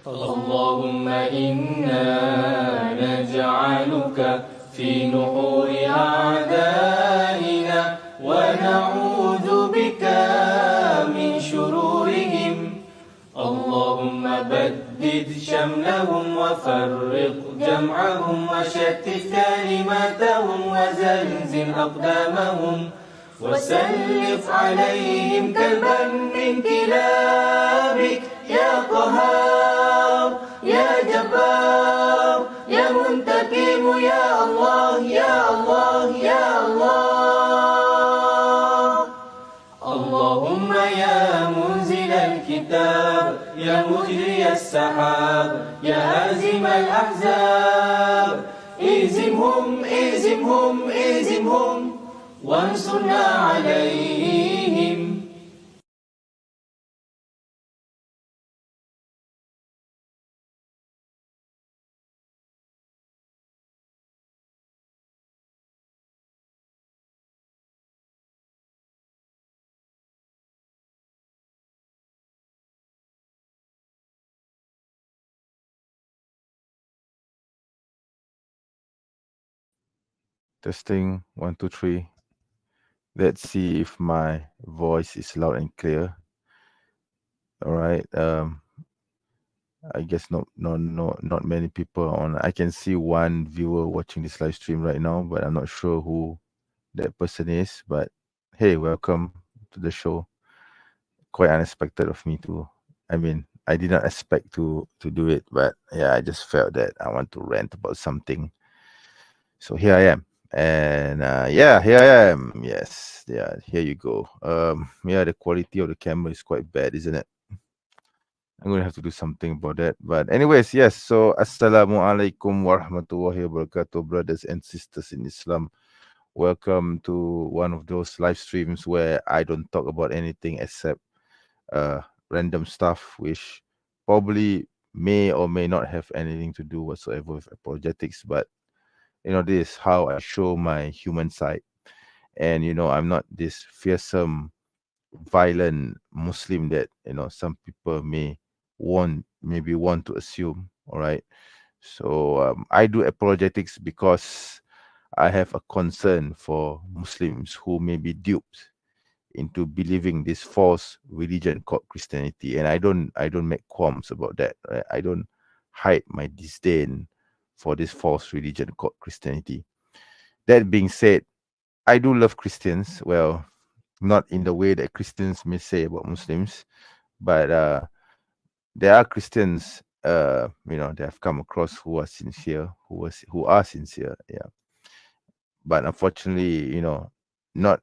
اللهم إنا نجعلك في نحور أعدائنا ونعوذ بك من شرورهم. اللهم بدد شملهم وفرق جمعهم وشتت كلماتهم وزلزل أقدامهم وسلط عليهم كلبا من كلابك يا قهار يا جبار يا منتقم يا الله يا الله يا الله. اللهم يا منزل الكتاب يا مجري السحاب يا هازم الأحزاب اهزمهم اهزمهم اهزمهم وانصرنا عليهم. Testing 1, 2, 3. Let's see if my voice is loud and clear. All right. I guess not many people on. I can see one viewer watching this live stream right now, but I'm not sure who that person is. But hey, welcome to the show. Quite unexpected of me to. I mean, I did not expect to do it, but yeah, I just felt that I want to rant about something. So here I am. And yeah, here I am. Yes, yeah, here you go. Yeah, the quality of the camera is quite bad, isn't it? I'm gonna have to do something about that. But anyways, yes. So Assalamualaikum warahmatullahi wabarakatuh, brothers and sisters in Islam. Welcome to one of those live streams where I don't talk about anything except random stuff, which probably may or may not have anything to do whatsoever with apologetics. But this is how I show my human side. And I'm not this fearsome, violent Muslim that some people maybe want to assume. All right. So I do apologetics because I have a concern for Muslims who may be duped into believing this false religion called Christianity. And I don't make qualms about that. Right? I don't hide my disdain for this false religion called Christianity. That being said, I do love Christians. Well, not in the way that Christians may say about Muslims, but there are Christians, that have come across who are sincere, who are sincere. Yeah, but unfortunately, not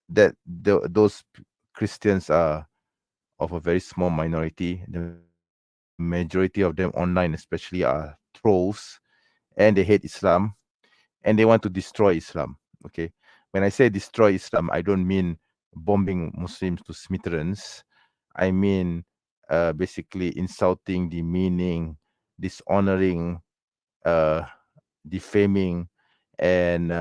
that those Christians are of a very small minority. The majority of them online, especially, are trolls, and they hate Islam, and they want to destroy Islam. Okay, when I say destroy Islam, I don't mean bombing Muslims to smithereens. I mean basically insulting, demeaning, dishonoring, uh, defaming, and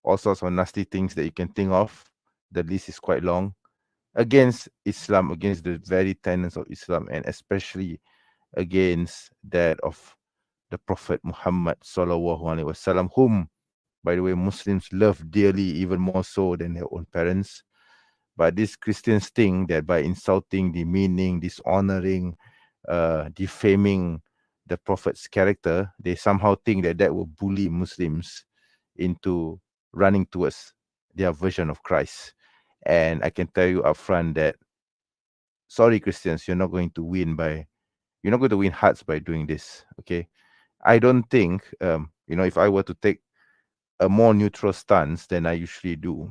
all sorts of nasty things that you can think of. The list is quite long against Islam, against the very tenets of Islam, and especially against that of the Prophet Muhammad sallallahu alaihi wasallam, whom, by the way, Muslims love dearly, even more so than their own parents. But these Christians think that by insulting, demeaning, dishonoring, defaming the Prophet's character, they somehow think that that will bully Muslims into running towards their version of Christ. And I can tell you upfront that, sorry, Christians, you're not going to win hearts by doing this. Okay, I don't think, if I were to take a more neutral stance than I usually do,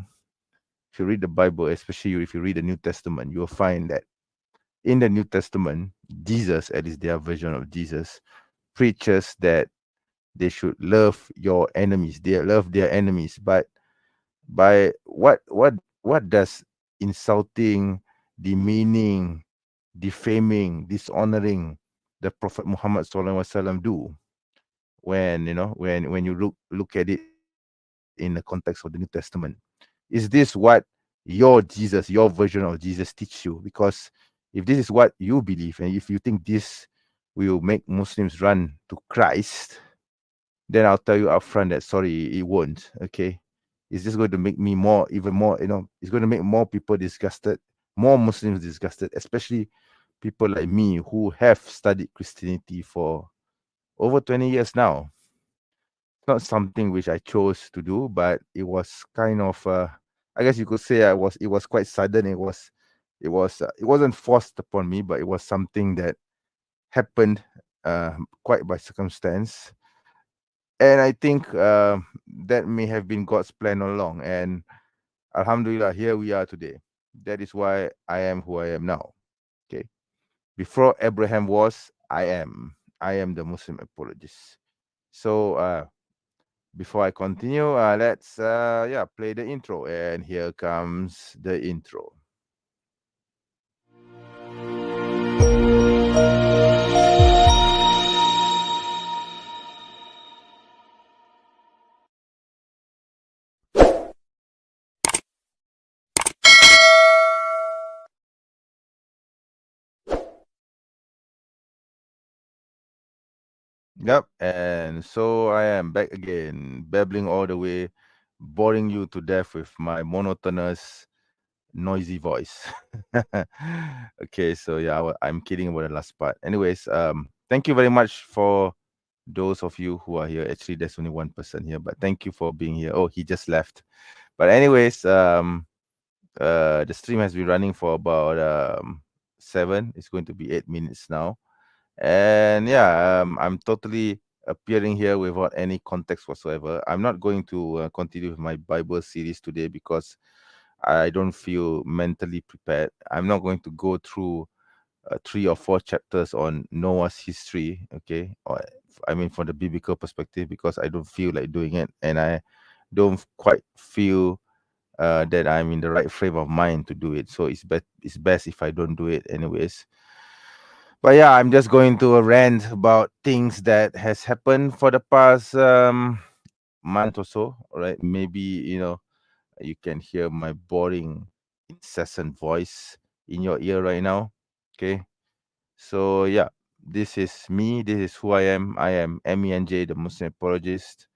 if you read the Bible, especially if you read the New Testament, you will find that in the New Testament, Jesus, at least their version of Jesus, preaches that they should love your enemies. They love their enemies. But by what does insulting, demeaning, defaming, dishonoring the Prophet Muhammad sallallahu alaihi wasallam do? When you look at it in the context of the New Testament, is this what your Jesus, your version of Jesus teach you? Because if this is what you believe, and if you think this will make Muslims run to Christ, then I'll tell you upfront that sorry, it won't. Okay, it's just going to make me more, even more. It's going to make more people disgusted, more Muslims disgusted, especially people like me who have studied Christianity for over 20 years now. It's not something which I chose to do, but it was kind of, I guess you could say, it was quite sudden. It wasn't forced upon me, but it was something that happened quite by circumstance. And I think that may have been God's plan all along. And Alhamdulillah, here we are today. That is why I am who I am now. Okay. Before Abraham was, I am. I am the Muslim apologist. So before I continue, let's play the intro. And here comes the intro. Yep, and so I am back again, babbling all the way, boring you to death with my monotonous, noisy voice. Okay, so yeah, I'm kidding about the last part. Anyways, thank you very much for those of you who are here. Actually, there's only one person here, but thank you for being here. Oh, he just left. But anyways, the stream has been running for about 7. It's going to be 8 minutes now. And yeah, I'm totally appearing here without any context whatsoever. I'm not going to continue with my Bible series today because I don't feel mentally prepared. I'm not going to go through 3 or 4 chapters on Noah's history, okay? Or, I mean, from the biblical perspective, because I don't feel like doing it, and I don't quite feel that I'm in the right frame of mind to do it. So it's best if I don't do it, anyways. But yeah, I'm just going to rant about things that has happened for the past month or so. Right? Maybe you can hear my boring, incessant voice in your ear right now. Okay, so yeah, this is me. This is who I am. I am MENJ, the Muslim apologist,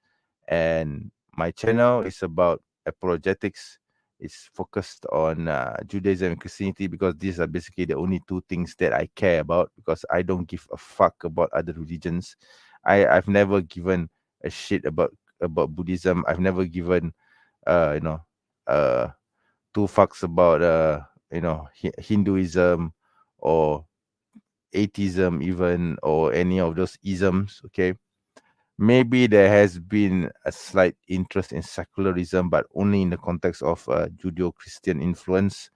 and my channel is about apologetics. It's focused on Judaism and Christianity because these are basically the only 2 things that I care about, because I don't give a fuck about other religions. I've never given a shit about Buddhism. I've never given uh you know uh 2 fucks about Hinduism or atheism, even, or any of those isms. Okay, maybe there has been a slight interest in secularism, but only in the context of Judeo-Christian influence.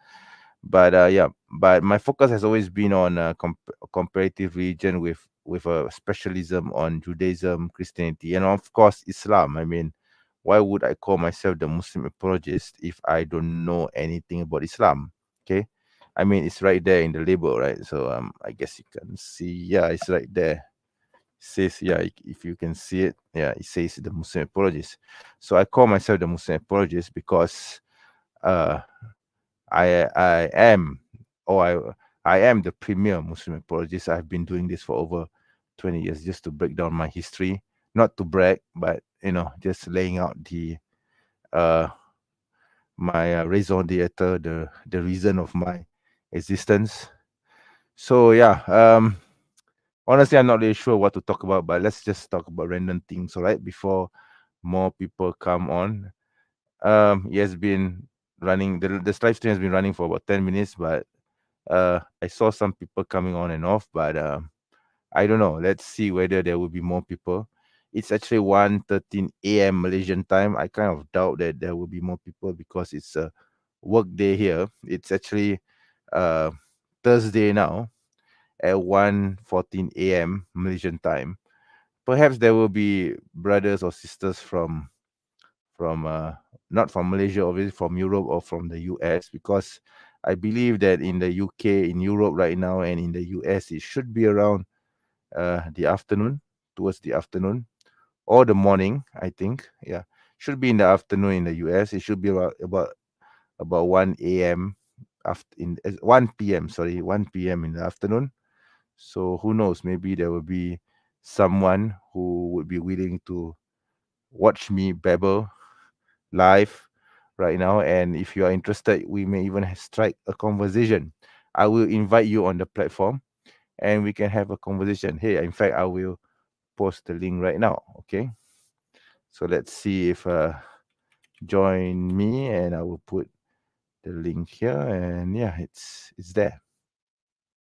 But yeah, but my focus has always been on comparative religion with a specialism on Judaism, Christianity, and of course Islam. I mean, why would I call myself the Muslim apologist if I don't know anything about Islam? Okay, I mean, it's right there in the label, right? So I guess you can see. Yeah, it's right there. Says, yeah, if you can see it, yeah, it says the Muslim apologist. So I call myself the Muslim apologist because uh I am, or I am the premier Muslim apologist. I've been doing this for over 20 years, just to break down my history, not to brag, but just laying out the uh my raison d'etre, the reason of my existence. So yeah, honestly, I'm not really sure what to talk about, but let's just talk about random things, all right? Before more people come on. It has been running. The live stream has been running for about 10 minutes, but I saw some people coming on and off, but I don't know. Let's see whether there will be more people. It's actually 1:13 a.m. Malaysian time. I kind of doubt that there will be more people because it's a work day here. It's actually uh, Thursday now at 1:14 a.m. Malaysian time. Perhaps there will be brothers or sisters from not from Malaysia, obviously from Europe or from the US, because I believe that in the UK, in Europe right now, and in the US, it should be around the afternoon, towards the afternoon or the morning. I think, yeah, should be in the afternoon in the US. It should be about 1 a.m. after in 1 p.m. Sorry, 1 p.m. in the afternoon. So who knows? Maybe there will be someone who would be willing to watch me babble live right now. And if you are interested, we may even strike a conversation. I will invite you on the platform and we can have a conversation. Hey, in fact, I will post the link right now. Okay. So let's see if join me, and I will put the link here, and yeah, it's there.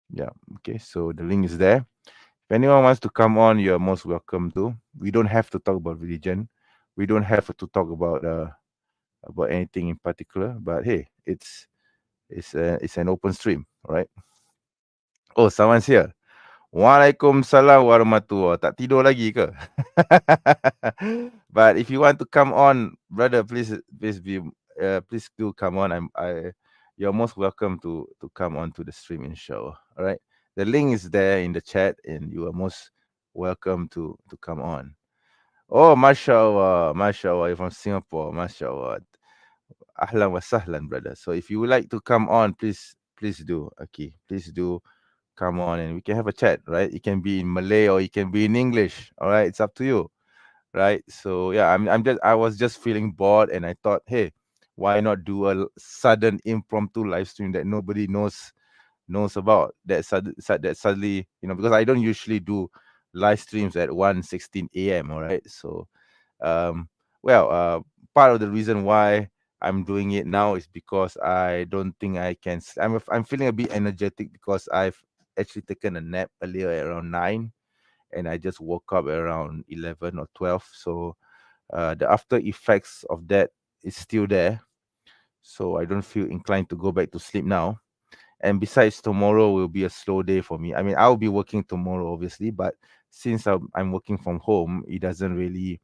Yeah. Okay. So the link is there. If anyone wants to come on, you're most welcome to. We don't have to talk about religion. We don't have to talk about anything in particular. But hey, it's an open stream, all right? Oh, someone's here. Waalaikumsalam warahmatullahi. Tak tidur lagi ke? But if you want to come on, brother, please do come on. You're most welcome to come on to the stream, inshallah. All right. The link is there in the chat, and you are most welcome to come on. Oh, mashallah, mashallah. You're from Singapore, mashallah. Ahlan wa sahlan, brother. So if you would like to come on, please do. Okay, please do come on, and we can have a chat, right? It can be in Malay or it can be in English. All right, it's up to you, right? So yeah, I was just feeling bored, and I thought, hey, why not do a sudden impromptu live stream that nobody knows about, that suddenly, because I don't usually do live streams at 1:16 a.m. All right, so um well part of the reason why I'm doing it now is because I don't think I can I'm feeling a bit energetic because I've actually taken a nap earlier at around 9, and I just woke up around 11 or 12. So the after effects of that is still there, so I don't feel inclined to go back to sleep now. And besides, tomorrow will be a slow day for me. I mean, I'll be working tomorrow, obviously, but since I'm working from home, it doesn't really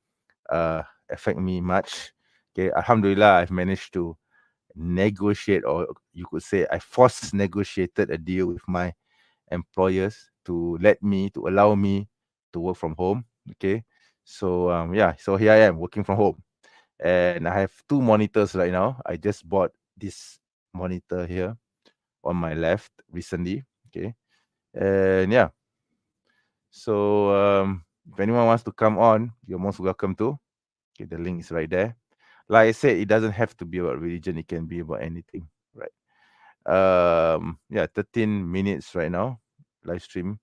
uh, affect me much. Okay, Alhamdulillah, I've managed to negotiate, or you could say, I forced negotiated a deal with my employers to allow me to work from home. Okay, so yeah, so here I am working from home, and I have two monitors right now. I just bought this monitor here on my left recently. Okay, and yeah, so if anyone wants to come on, you're most welcome to. Okay, the link is right there. Like I said, it doesn't have to be about religion, it can be about anything, right? Yeah, 13 minutes right now. Live stream.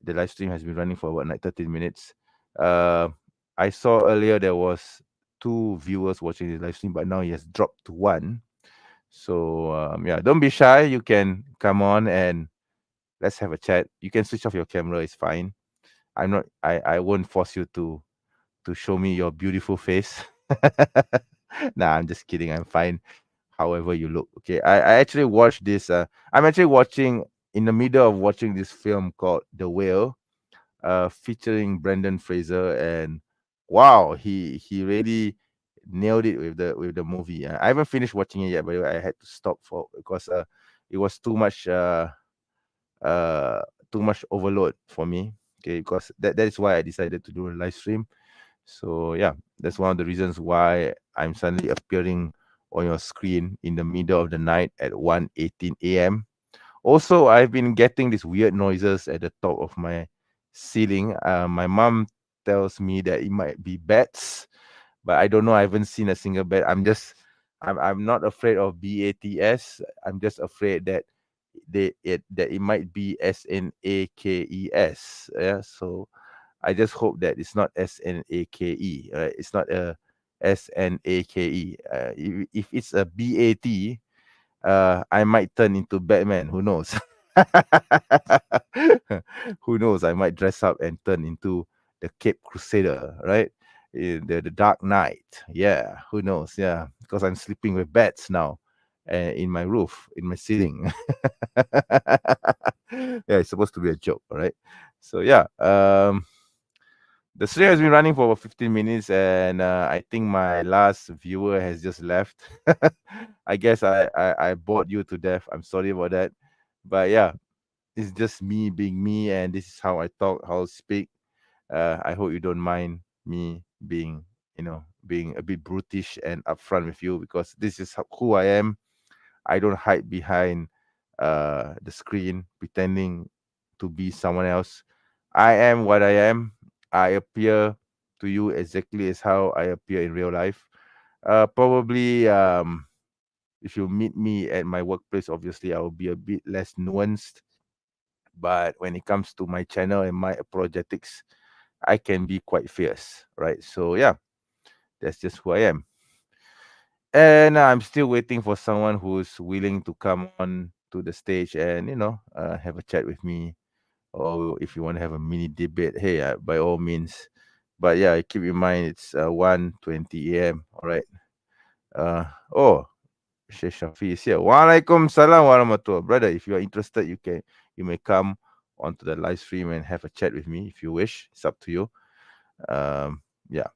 The live stream has been running for about like 13 minutes. Uh, I saw earlier there was two viewers watching the live stream, but now it has dropped to one. So yeah, don't be shy. You can come on and let's have a chat. You can switch off your camera, it's fine. I won't force you to show me your beautiful face. Nah, I'm just kidding. I'm fine however you look. Okay. I actually watched this. I'm actually watching in the middle of watching this film called The Whale, featuring Brendan Fraser, and wow, he really nailed it with the movie. I haven't finished watching it yet, but I had to stop for because it was uh too much overload for me. Okay, because that is why I decided to do a live stream. So yeah, that's one of the reasons why I'm suddenly appearing on your screen in the middle of the night at 1:18 a.m. Also, I've been getting these weird noises at the top of my ceiling. My mom tells me that it might be bats, but I don't know. I haven't seen a single bat. I'm not afraid of BATS. I'm just afraid that that it might be SNAKES. Yeah, so I just hope that it's not SNAKE. Right? It's not a SNAKE. If it's a BAT, I might turn into Batman. Who knows? Who knows? I might dress up and turn into the Cape Crusader, right? The Dark Knight. Yeah, who knows? Yeah, because I'm sleeping with bats now, in my roof, in my ceiling. Yeah, it's supposed to be a joke, all right? So yeah, the stream has been running for about 15 minutes, and I think my last viewer has just left. I guess I bored you to death. I'm sorry about that. But yeah, it's just me being me, and this is how I talk, how I speak. I hope you don't mind me being a bit brutish and upfront with you, because this is who I am. I don't hide behind the screen pretending to be someone else. I am what I am. I appear to you exactly as how I appear in real life. Probably, if you meet me at my workplace, obviously I will be a bit less nuanced. But when it comes to my channel and my apologetics, I can be quite fierce, right? So yeah, that's just who I am. And I'm still waiting for someone who's willing to come on to the stage and have a chat with me. Or if you want to have a mini debate, hey, by all means. But yeah, keep in mind it's 1:20 a.m. All right. Uh oh, Sheikh Shafi is here. Walaikum salam warahmatullah. Brother, if you are interested, you may come onto the live stream and have a chat with me if you wish. It's up to you. Yeah.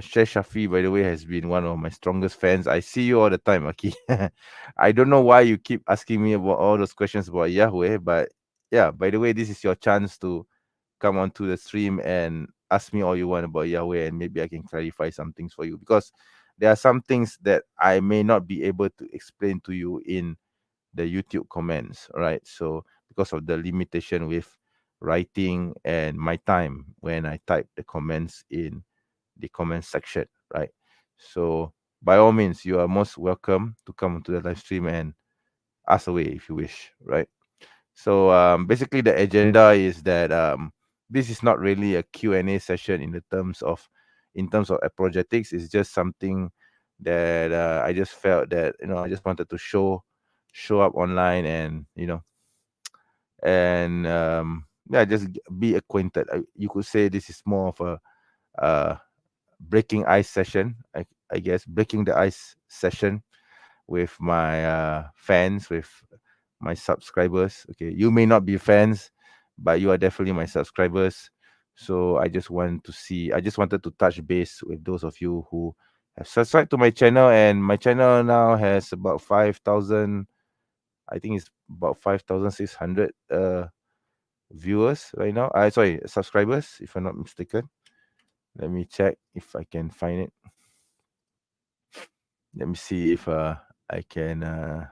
Sheikh Shafi, by the way, has been one of my strongest fans. I see you all the time, Aki. I don't know why you keep asking me about all those questions about Yahweh, but yeah, by the way, this is your chance to come onto the stream and ask me all you want about Yahweh, and maybe I can clarify some things for you, because there are some things that I may not be able to explain to you in the YouTube comments, right? So because of the limitation with writing and my time when I type the comments in the comment section, right? So by all means, you are most welcome to come to the live stream and ask away if you wish, right? So basically, the agenda is that this is not really a Q&A session in terms of apologetics. It's just something that I just felt that I just wanted to show up online and yeah, just be acquainted. You could say this is more of a uh, breaking ice session. I guess breaking the ice session with my fans, with my subscribers. Okay, you may not be fans, but you are definitely my subscribers. So I just wanted to touch base with those of you who have subscribed to my channel, and my channel now has about 5,000. I think it's about 5,600 viewers right now. I sorry, subscribers, if I'm not mistaken. Let me check if I can find it. Let me see if I can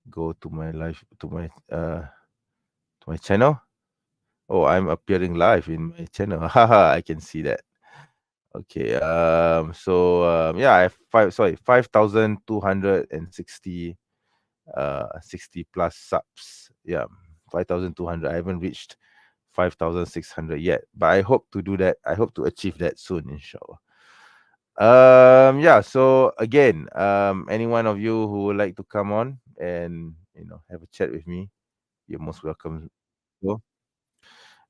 go to my live to my channel. Oh, I'm appearing live in my channel. Haha, I can see that. Okay. So yeah, I have 5,260 60 plus subs. Yeah, 5,200. I haven't reached 5,600 yet, but I hope to do that. I hope to achieve that soon, inshallah. Yeah, so again, any one of you who would like to come on and have a chat with me, you're most welcome. Go.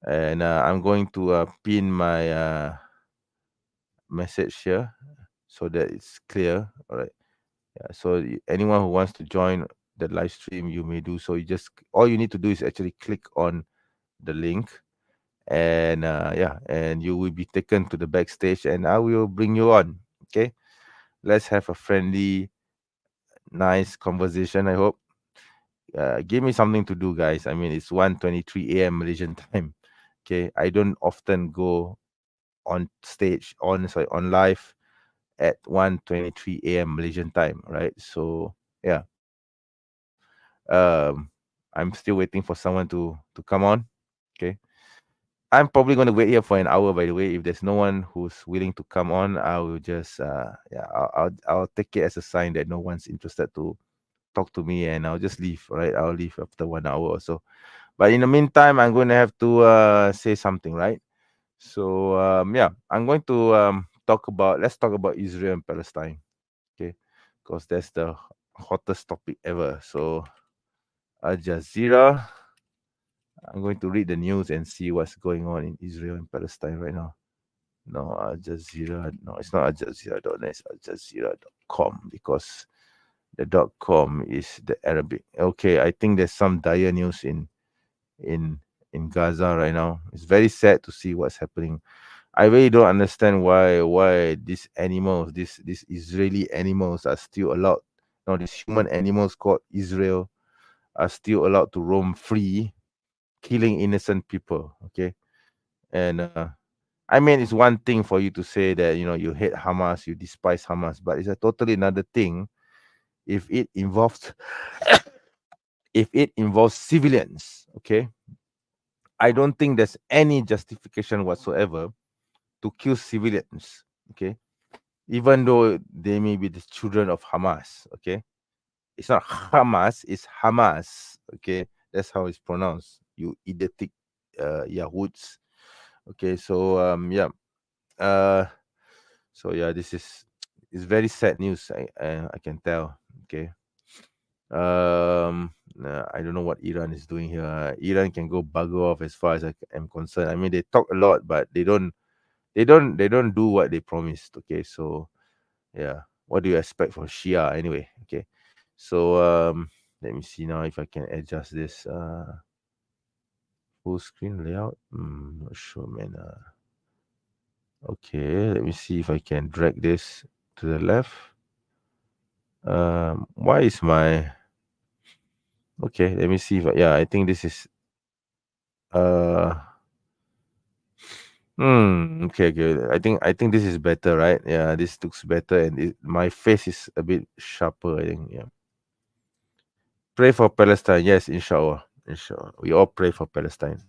And I'm going to pin my message here so that it's clear. All right. Yeah, so anyone who wants to join the live stream, you may do so. All you need to do is actually click on the link, and yeah, and you will be taken to the backstage, and I will bring you on. Okay, let's have a friendly, nice conversation. I hope. Give me something to do, guys. I mean, it's 1:23 a.m. Malaysian time. Okay, I don't often go on stage on live at 1:23 a.m. Malaysian time, right? So yeah, I'm still waiting for someone to come on. Okay, I'm probably going to wait here for an hour. By the way, if there's no one who's willing to come on, I will just yeah, I'll take it as a sign that no one's interested to talk to me, and I'll just leave. Right, I'll leave after 1 hour or so. But in the meantime, I'm going to have to say something, right? So yeah, I'm going to let's talk about Israel and Palestine, okay? Because that's the hottest topic ever. So Al Jazeera, I'm going to read the news and see what's going on in Israel and Palestine right now. No, Al Jazeera, no, it's not Al Jazeera.net, it's Al Jazeera.com, because the .com is the Arabic. Okay, I think there's some dire news in in Gaza right now. It's very sad to see what's happening. I really don't understand why these animals, these Israeli animals are still allowed. You know, these human animals called Israel are still allowed to roam free, killing innocent people. Okay, and I mean, it's one thing for you to say that you hate Hamas, you despise Hamas, but it's a totally another thing if it involves if it involves civilians, okay, I don't think there's any justification whatsoever to kill civilians, okay, even though they may be the children of Hamas, okay. It's not Hamas, it's Hamas, okay. That's how it's pronounced. You idiotic Yahoods. Okay, so yeah. Uh so yeah, this is it's very sad news. I can tell. Okay. I don't know what Iran is doing here. Iran can go bugger off as far as I am concerned. I mean, they talk a lot, but they don't do what they promised. Okay, so yeah, what do you expect from Shia anyway? Okay, so let me see now if I can adjust this full screen layout. Not sure, man. Okay, let me see if I can drag this to the left. Why is my okay? Let me see if yeah, I think this is uh okay, okay. I think this is better, right? Yeah, this looks better, and my face is a bit sharper. I think. Yeah. Pray for Palestine. Yes, inshallah. Inshallah. We all pray for Palestine.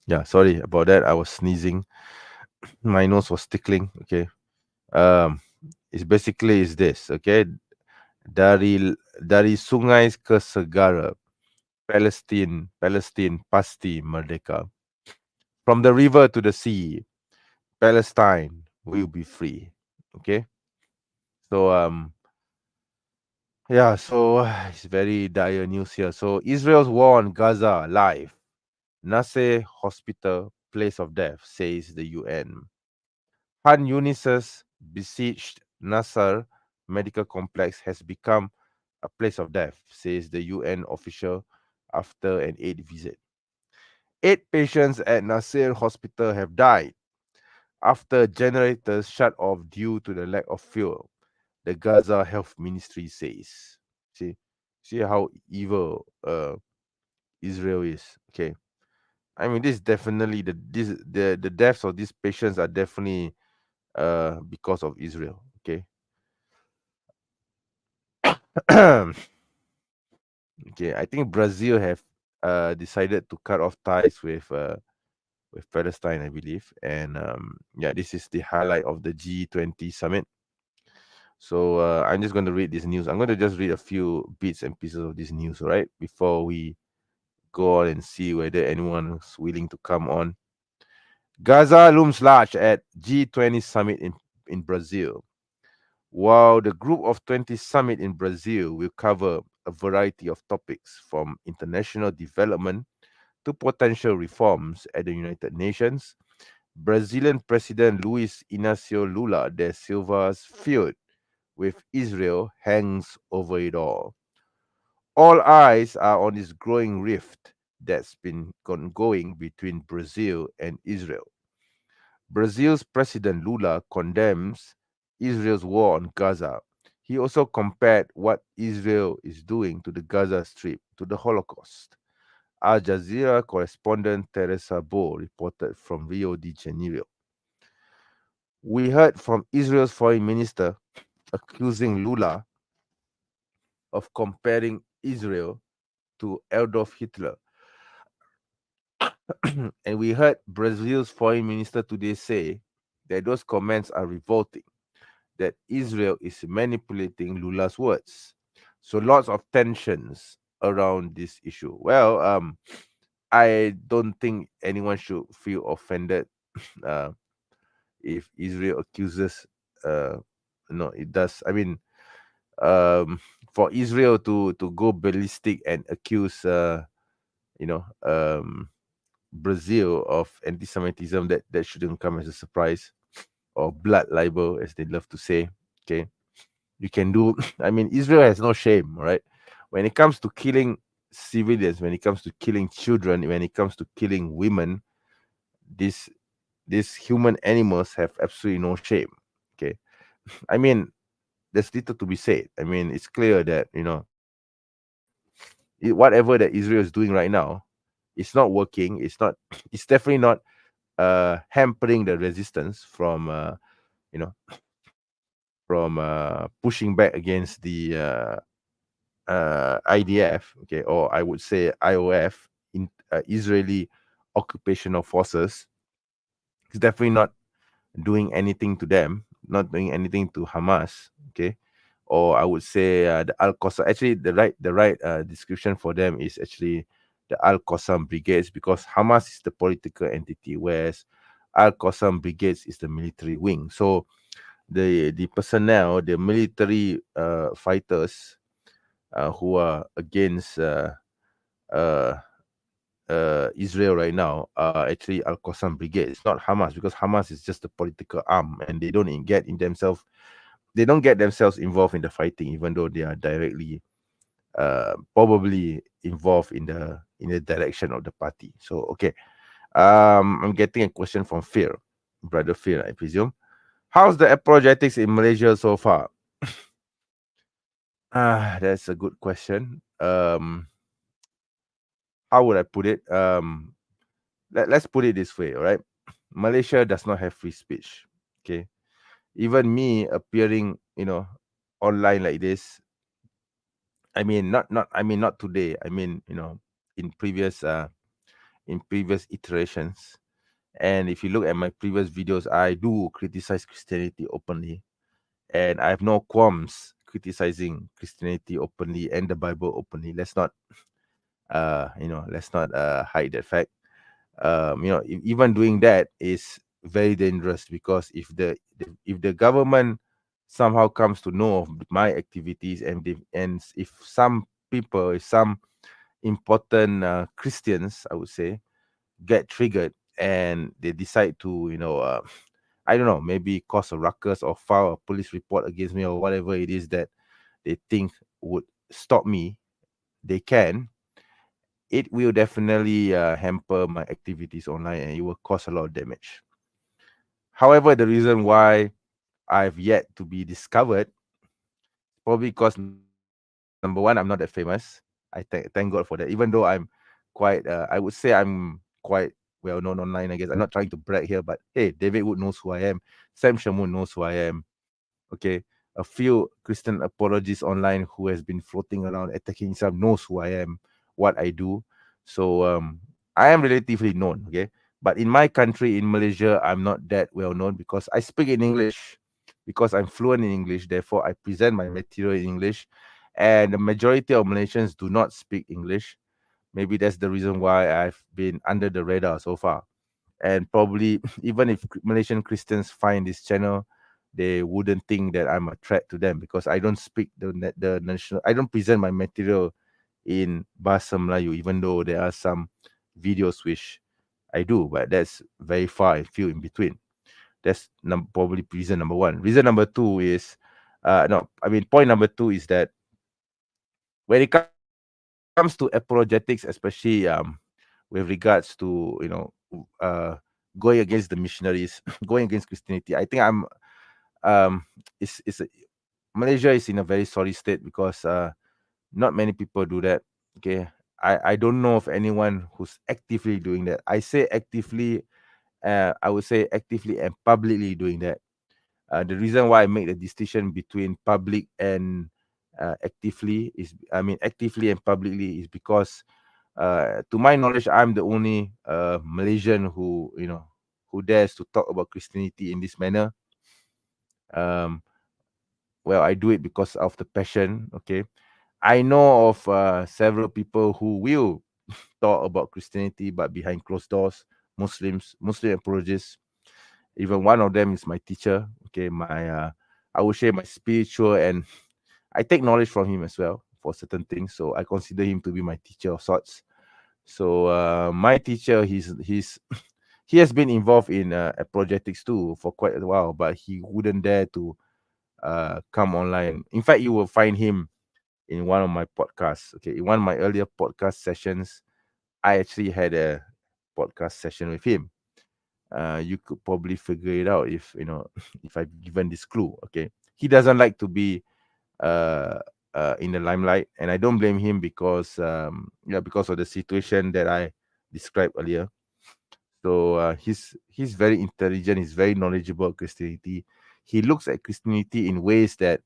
Yeah, sorry about that. I was sneezing. My nose was tickling. Okay. Um, it's basically is this. Okay. Dari sungai ke segara, Palestine pasti merdeka. From the river to the sea, Palestine will be free. Okay. So yeah, so it's very dire news here. So Israel's war on Gaza live. Nasser Hospital, place of death, says the UN. Han Yunis's besieged Nasser medical complex has become a place of death, says the UN official after an aid visit. 8 patients at Nasser Hospital have died after generators shut off due to the lack of fuel, the Gaza Health Ministry says. See how evil Israel is. Okay. I mean, this definitely the deaths of these patients are definitely because of Israel. Okay. Okay, I think Brazil have decided to cut off ties with Palestine, I believe, and yeah, this is the highlight of the G20 summit. So I'm just going to read this news. I'm going to just read a few bits and pieces of this news, all right, before we go on and see whether anyone is willing to come on. Gaza looms large at G20 summit in Brazil. While the Group of 20 summit in Brazil will cover a variety of topics from international development to potential reforms at the United Nations, Brazilian President Luiz Inácio Lula da Silva's feud with Israel hangs over it all. All eyes are on this growing rift that's been ongoing between Brazil and Israel. Brazil's President Lula condemns Israel's war on Gaza. He also compared what Israel is doing to the Gaza Strip to the Holocaust. Al Jazeera correspondent Teresa Bo reported from Rio de Janeiro. We heard from Israel's foreign minister accusing Lula of comparing Israel to Adolf Hitler. And we heard Brazil's foreign minister today say that those comments are revolting, that Israel is manipulating Lula's words. So lots of tensions around this issue. Well, I don't think anyone should feel offended uh, if Israel accuses. No, it does. I mean, for Israel to go ballistic and accuse, you know, Brazil of anti-Semitism, that shouldn't come as a surprise, or blood libel, as they love to say. Okay, you can do. I mean, Israel has no shame, right? When it comes to killing civilians, when it comes to killing children, when it comes to killing women, these these human animals have absolutely no shame. Okay, I mean, there's little to be said. I mean, it's clear that whatever that Israel is doing right now, it's not working. It's not. It's definitely not hampering the resistance you know from pushing back against the IDF, okay, or I would say IOF, in Israeli occupational forces. It's definitely not doing anything to them, not doing anything to Hamas, okay, or I would say the Al Qassam. Actually, the right description for them is actually the Al Qassam brigades, because Hamas is the political entity, whereas Al Qassam brigades is the military wing. So the personnel, the military fighters who are against uh, Israel right now are actually Al Qassam brigade. It's not Hamas, because Hamas is just a political arm, and they don't they don't get themselves involved in the fighting, even though they are directly probably involved in the direction of the party. So okay, I'm getting a question from Phil, brother Phil, I presume. How's the apologetics in Malaysia so far? That's a good question. How would I put it? Let's put it this way, all right? Malaysia does not have free speech. Okay. Even me appearing, online like this, I mean not today. I mean, in previous iterations. And if you look at my previous videos, I do criticize Christianity openly. And I have no qualms criticizing Christianity openly and the Bible openly. Let's not hide that fact. Even doing that is very dangerous, because if the government somehow comes to know of my activities, and if some people, if some important Christians, I would say, get triggered, and they decide to, I don't know, maybe cause a ruckus or file a police report against me, or whatever it is that they think would stop me, they can. It will definitely hamper my activities online, and it will cause a lot of damage. However, the reason why I've yet to be discovered, probably because number one, I'm not that famous. Thank God for that. Even though I'm quite, I would say I'm quite well known online. I guess I'm not trying to brag here, but hey, David Wood knows who I am. Sam Shamoon knows who I am. Okay, a few Christian apologists online who has been floating around attacking Islam knows who I am, what I do. So I am relatively known. Okay, but in my country, in Malaysia, I'm not that well known, because I speak in English, because I'm fluent in English. Therefore, I present my material in English, and the majority of Malaysians do not speak English. Maybe that's the reason why I've been under the radar so far. And probably even if Malaysian Christians find this channel, they wouldn't think that I'm a threat to them, because I don't speak the national. I don't present my material in Bahasa Melayu, even though there are some videos which I do, but that's very far and few in between. That's probably reason number one. Reason number two is, no, I mean, point number two is that when it comes to apologetics, especially with regards to uh, going against the missionaries, going against Christianity, I think um is Malaysia is in a very sorry state, because not many people do that. Okay, I don't know of anyone who's actively doing that. I say actively, I would say actively and publicly doing that. The reason why I make the distinction between public and actively is, I mean, actively and publicly, is because, to my knowledge, I'm the only Malaysian who dares to talk about Christianity in this manner. Um, well, I do it because of the passion. Okay, I know of several people who will talk about Christianity, but behind closed doors. Muslim apologists. Even one of them is my teacher. Okay, I would say my spiritual, and I take knowledge from him as well for certain things. So I consider him to be my teacher of sorts. So my teacher, he's he has been involved in apologetics too for quite a while, but he wouldn't dare to come online. In fact, you will find him in one of my podcasts. Okay, in one of my earlier podcast sessions, I actually had a podcast session with him. You could probably figure it out if if I've given this clue. Okay, he doesn't like to be uh, in the limelight, and I don't blame him, because because of the situation that I described earlier. So he's very intelligent. He's very knowledgeable about Christianity. He looks at Christianity in ways that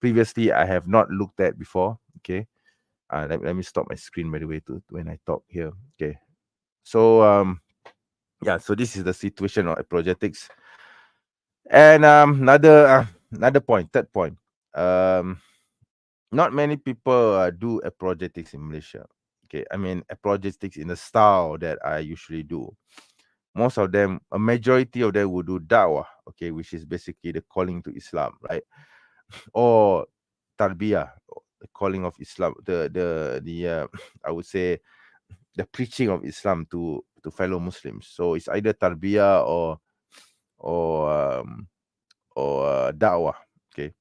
previously I have not looked at before. Okay. Let me stop my screen by the way to when I talk here. Okay. So yeah, so this is the situation of apologetics. And another point, third point. Um Not many people do apologetics in Malaysia. Okay, I mean apologetics in the style that I usually do. Most of them, a majority of them would do da'wah, okay, which is basically the calling to Islam, right? Or tarbiyah, the calling of Islam, the I would say the preaching of Islam to fellow Muslims. So it's either tarbiyah or um, or da'wah. Okay,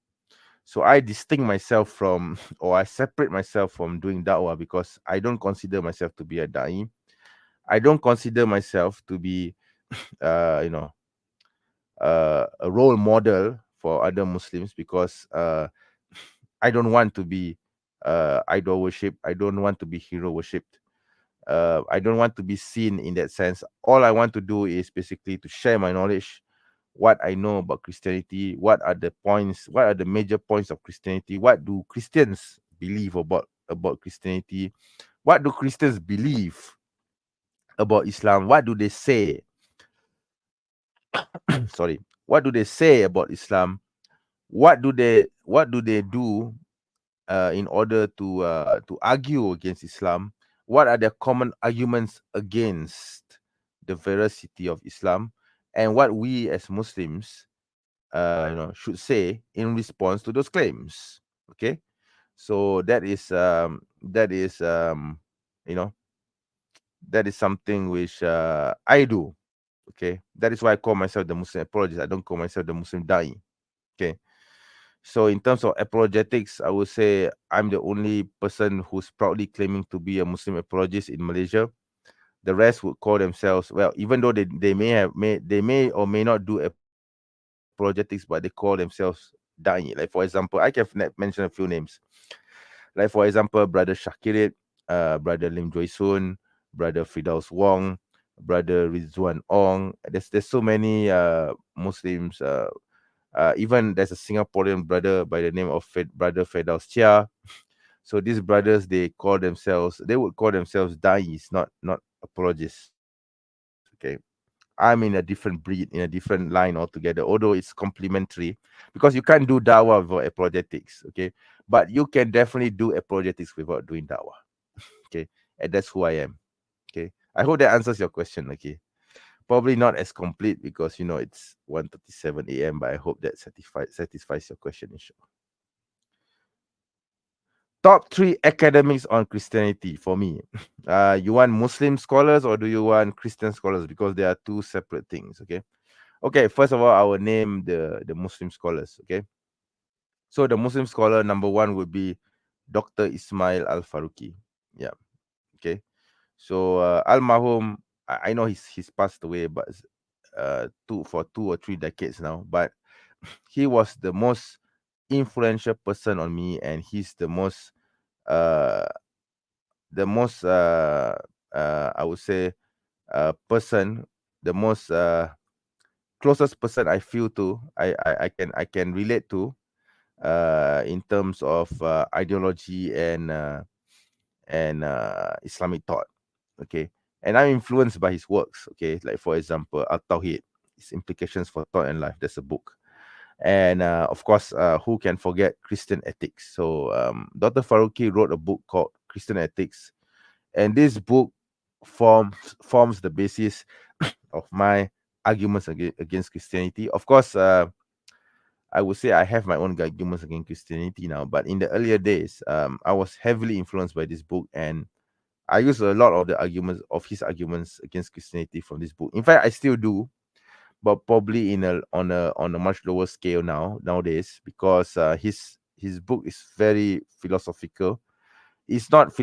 so I distinct myself from, or I separate myself from doing da'wah because I don't consider myself to be a da'i. I don't consider myself to be, you know, a role model for other Muslims because I don't want to be idol worship. I don't want to be hero worshipped. I don't want to be seen in that sense. All I want to do is basically to share my knowledge, what I know about Christianity, what are the points, what are the major points of Christianity, what do Christians believe about Christianity, what do Christians believe about Islam, what do they say, sorry, what do they say about Islam, what do they do in order to argue against Islam, what are the common arguments against the veracity of Islam, and what we as Muslims should say in response to those claims. Okay, so you know that is something which I do. Okay, that is why I call myself the Muslim apologist. I don't call myself the Muslim da'i. Okay, so in terms of apologetics, I would say I'm the only person who's proudly claiming to be a Muslim apologist in Malaysia. The rest would call themselves, well, even though they may or may not do apologetics, but they call themselves da'i. Like for example, I can mention a few names. Like for example, Brother Shakirit, Brother Lim Joy Soon, Brother Fidaus Wong, Brother Rizwan Ong. There's so many Muslims. Even there's a Singaporean brother by the name of Brother Fidaus Chia. So these brothers, they would call themselves da'is, not apologists. Okay, I'm in a different breed, in a different line altogether, although it's complementary because you can't do dawah without apologetics. Okay, but you can definitely do apologetics without doing dawah. Okay, and that's who I am. Okay, I hope that answers your question. Okay, probably not as complete because it's 1:37 a.m., but I hope that satisfies your question, inshallah. Top three academics on Christianity for me. You want Muslim scholars or do you want Christian scholars? Because they are two separate things. Okay. Okay. First of all, I will name the Muslim scholars. Okay. So the Muslim scholar number one would be Dr. Ismail Al Faruqi. Yeah. Okay. So Al Mahum, I know he's passed away, but for 2 or 3 decades now. But he was the most influential person on me, and he's uh the most I would say person, the most closest person I feel to, I can relate to in terms of ideology and Islamic thought. Okay, and I'm influenced by his works. Okay, like for example, Al Tawhid, its implications for thought and life. There's a book. And of course, who can forget Christian ethics? So Dr. Faruqi wrote a book called Christian Ethics, and this book forms the basis of my arguments against Christianity. Of course, I would say I have my own arguments against Christianity now, but in the earlier days, I was heavily influenced by this book, and I use a lot of his arguments against Christianity from this book. In fact, I still do, but probably on a much lower scale nowadays because his book is very philosophical. It's not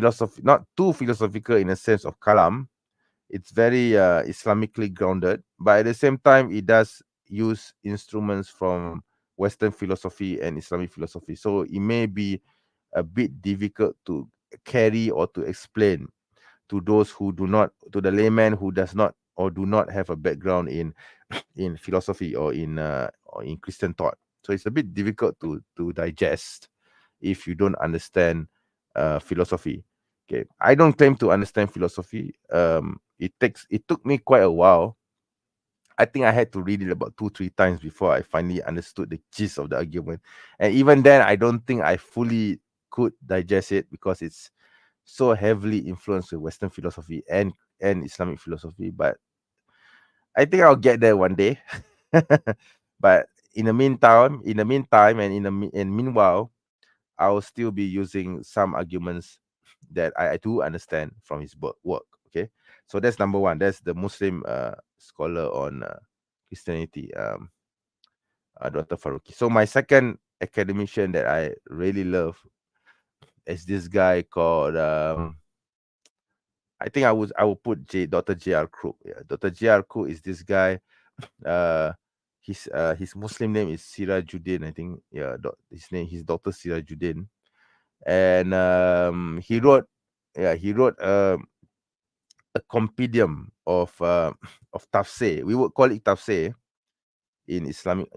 too philosophical in a sense of kalam. It's very Islamically grounded, but at the same time, it does use instruments from Western philosophy and Islamic philosophy. So it may be a bit difficult to carry or to explain to those who do not, to the layman who does not or do not have a background in philosophy or in Christian thought. So it's a bit difficult to digest if you don't understand philosophy. Okay, I don't claim to understand philosophy. It took me quite a while. I think I had to read it about 2-3 times before I finally understood the gist of the argument. And even then, I don't think I fully could digest it because it's so heavily influenced with Western philosophy and Islamic philosophy. But I think I'll get there one day. But in the meantime, and meanwhile, I'll still be using some arguments that I do understand from his work. Okay, so that's number one. That's the Muslim scholar on Christianity, Dr. Faruqi. So my second academician that I really love is this guy called I think I would put Dr. J.R. Crook. Yeah, Dr. J.R. Crook is this guy. Uh, his Muslim name is Sirajuddin. I think his Dr. Sirajuddin, and he wrote a compendium of tafsir. We would call it tafsir in Islamic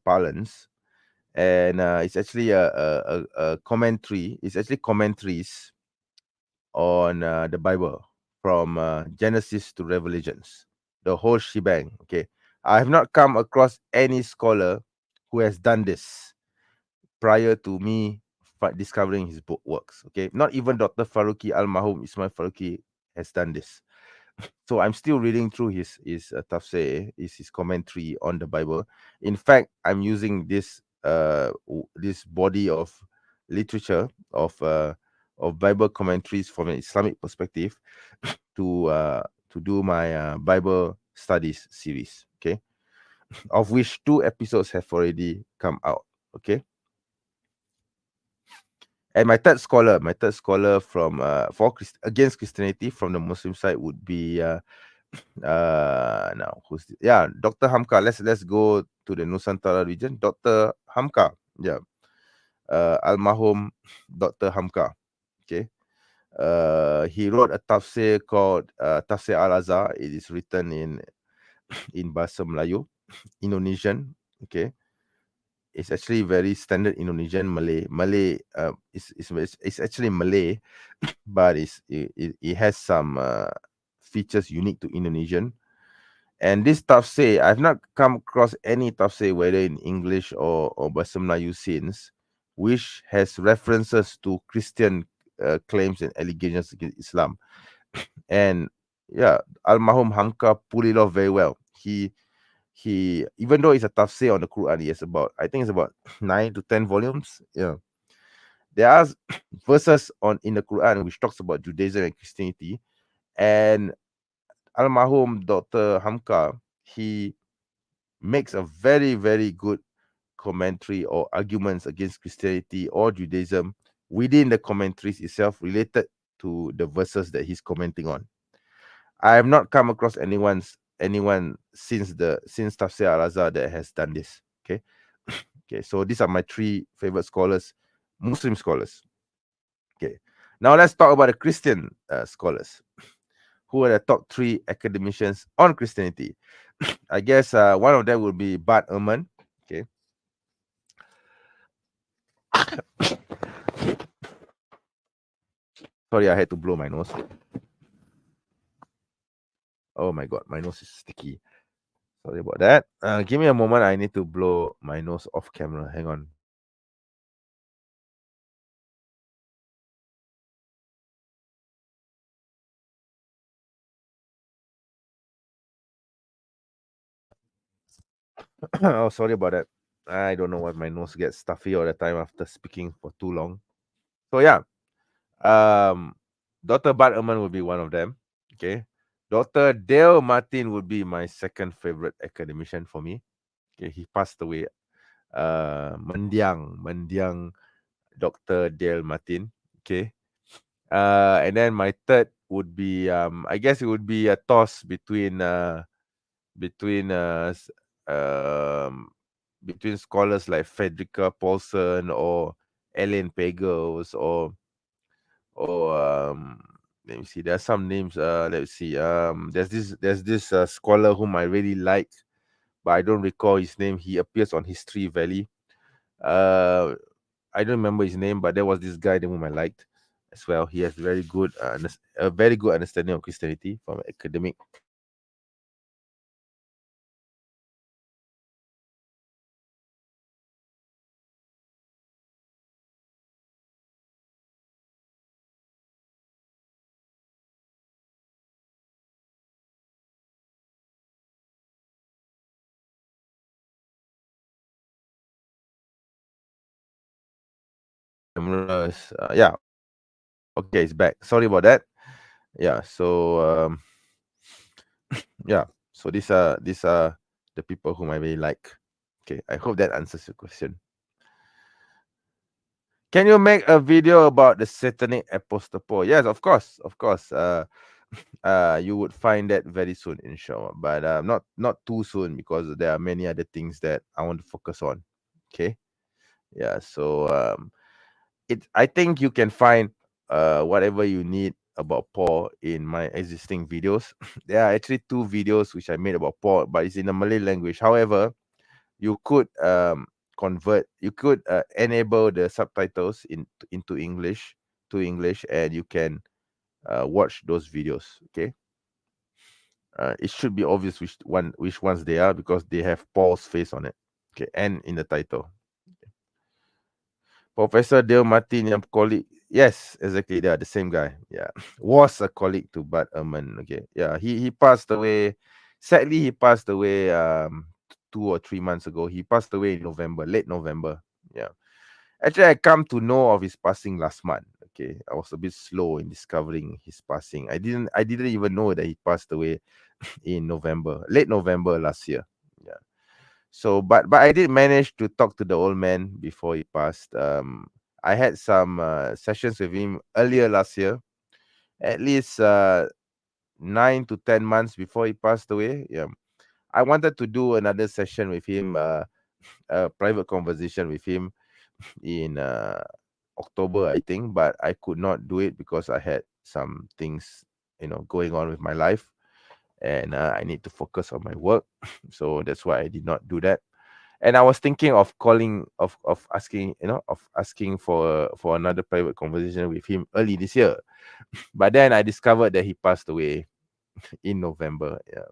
parlance, and it's actually a commentary. It's actually commentaries on the Bible from Genesis to Revelations, the whole shebang. Okay, I have not come across any scholar who has done this prior to me discovering his book works. Okay, not even Dr. Faruqi Al-Mahum Ismail Faruqi has done this. So I'm still reading through his tafsir, his commentary on the Bible. In fact, I'm using this body of literature of Bible commentaries from an Islamic perspective to do my Bible studies series. Okay, of which 2 episodes have already come out. Okay, and my third scholar from against Christianity from the Muslim side would be now Dr. Hamka. Let's go to the Nusantara region. Dr. Hamka, yeah, Almarhum Dr. Hamka. Okay, he wrote a tafsir called Tafsir Al-Azhar. It is written in bahasa Melayu, Indonesian. Okay, it's actually very standard Indonesian Malay. It's actually Malay, but it has some features unique to Indonesian. And this tafsir, I've not come across any tafsir, whether in English or bahasa Melayu since, which has references to Christian claims and allegations against Islam. And yeah, Almarhum Hamka pulled it off very well. He even though it's a tafsir on the Quran, I think it's about 9 to 10 volumes. Yeah, there are verses in the Quran which talks about Judaism and Christianity, and Almarhum Dr. Hamka, he makes a very, very good commentary or arguments against Christianity or Judaism within the commentaries itself related to the verses that he's commenting on. I have not come across anyone since Tafsir Al-Azhar that has done this. Okay. Okay, so these are my 3 favorite scholars, Muslim scholars. Okay, now let's talk about the Christian scholars. Who are the top 3 academicians on Christianity? I guess one of them will be Bart Ehrman. Okay. Sorry, I had to blow my nose. Oh my god, my nose is sticky. Sorry about that. Give me a moment. I need to blow my nose off camera. Hang on. Oh, sorry about that. I don't know why my nose gets stuffy all the time after speaking for too long. So yeah, Dr. Bart Ehrman would be one of them. Okay, Dr. Dale Martin would be my second favorite academician for me. Okay, he passed away. Mendiang, Dr. Dale Martin. Okay, and then my third would be I guess it would be a toss between between scholars like Frederica Paulson or Ellen Pagels or let me see. There are some names. Let's see. There's this scholar whom I really like, but I don't recall his name. He appears on History Valley. Uh, I don't remember his name, but there was this guy whom I liked as well. He has a very good understanding of Christianity from an academic. Yeah, okay, it's back. Sorry about that. Yeah, so yeah, so these are the people whom I really like. Okay, I hope that answers your question. Can you make a video about the satanic apostle? Yes, of course, of course. You would find that very soon, inshallah. But not too soon because there are many other things that I want to focus on. Okay, yeah. So I think you can find whatever you need about Paul in my existing videos. There are actually two videos which I made about Paul, but it's in the Malay language. However, you could you could enable the subtitles into English to English, and you can watch those videos. Okay, it should be obvious which ones they are because they have Paul's face on it. Okay, and in the title. Professor Dale Martin, yang colleague. Yes, exactly. They are the same guy. Yeah, was a colleague to Bud Ehrman. Okay, yeah, he passed away. Sadly, he passed away 2 or 3 months ago. He passed away in November, late November. Yeah, actually, I come to know of his passing last month. Okay, I was a bit slow in discovering his passing. I didn't even know that he passed away in November, late November last year. Yeah. So, but I did manage to talk to the old man before he passed. I had some sessions with him earlier last year, at least 9 to 10 months before he passed away. Yeah, I wanted to do another session with him, a private conversation with him in October, I think, but I could not do it because I had some things, going on with my life, and I need to focus on my work. So that's why I did not do that. And I was thinking of calling, of asking, for another private conversation with him early this year. But then I discovered that he passed away in November. Yeah.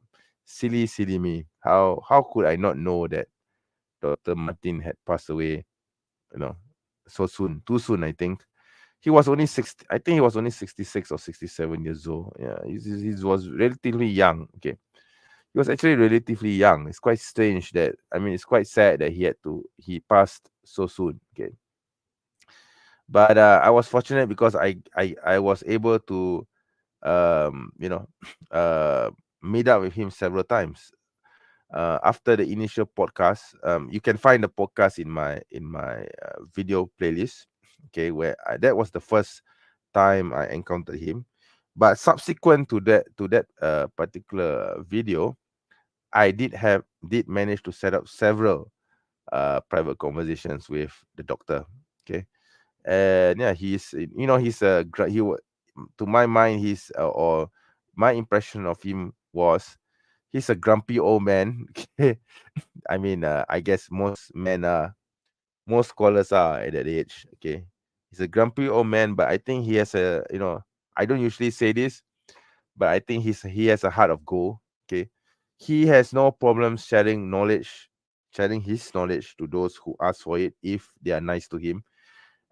Silly me. How could I not know that Dr. Martin had passed away, you know, so soon? Too soon, I think. He was only 60, I think he was only 66 or 67 years old. Yeah, he was relatively young. Okay. He was actually relatively young. It's quite strange that, I mean, it's quite sad that he passed so soon. Okay, but I was fortunate because I was able to um you know uh meet up with him several times after the initial podcast. You can find the podcast in my video playlist. Okay, where that was the first time I encountered him. But subsequent to that particular video, I did manage to set up several private conversations with the doctor. Okay, and yeah, to my mind, or my impression of him was he's a grumpy old man. Okay, I mean, I guess most scholars are at that age. Okay, he's a grumpy old man, but I think he has I don't usually say this, but I think he has a heart of gold. Okay, he has no problem sharing his knowledge to those who ask for it if they are nice to him.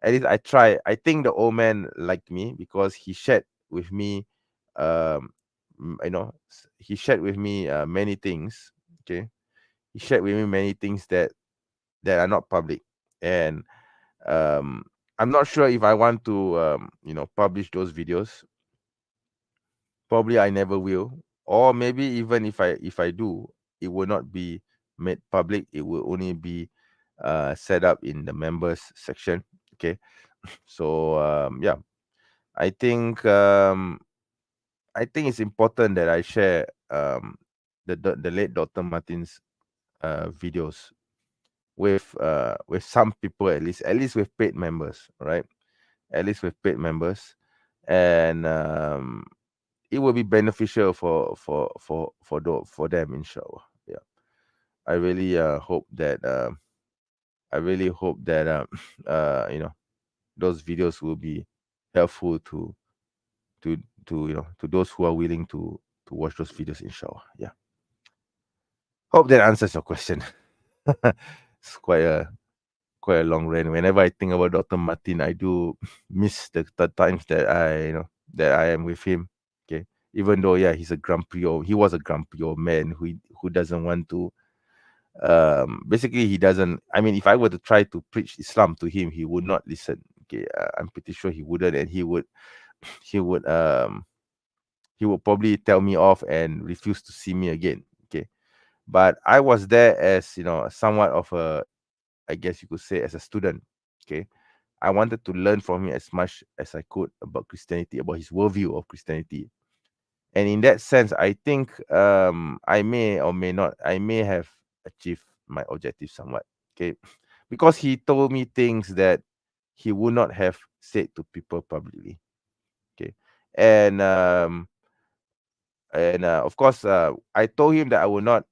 At least I try. I think the old man liked me because he shared with me, um, he shared with me many things. Okay, he shared with me many things that are not public, and um, I'm not sure if I want to publish those videos. Probably I never will, or maybe even if I do, it will not be made public. It will only be set up in the members section. Okay, so yeah, I think um, I think it's important that I share the late Dr. Martin's videos with some people, at least with paid members, right? At least with paid members. and it will be beneficial for them, inshallah. Yeah, I really hope that I really hope that those videos will be helpful to to those who are willing to watch those videos, inshallah. Yeah, hope that answers your question. It's quite a long rant. Whenever I think about Dr. Martin, I do miss the times that I am with him. Okay, even though, yeah, he was a grumpy old man who doesn't want to. Basically, he doesn't. I mean, if I were to try to preach Islam to him, he would not listen. Okay, I'm pretty sure he wouldn't, and he would he would probably tell me off and refuse to see me again. Okay, but I was there as, somewhat of a, I guess you could say, as a student. Okay, I wanted to learn from him as much as I could about Christianity, about his worldview of Christianity. And in that sense, I think I may or may not, I may have achieved my objective somewhat. Okay, because he told me things that he would not have said to people publicly. Okay, and of course, I told him that I would not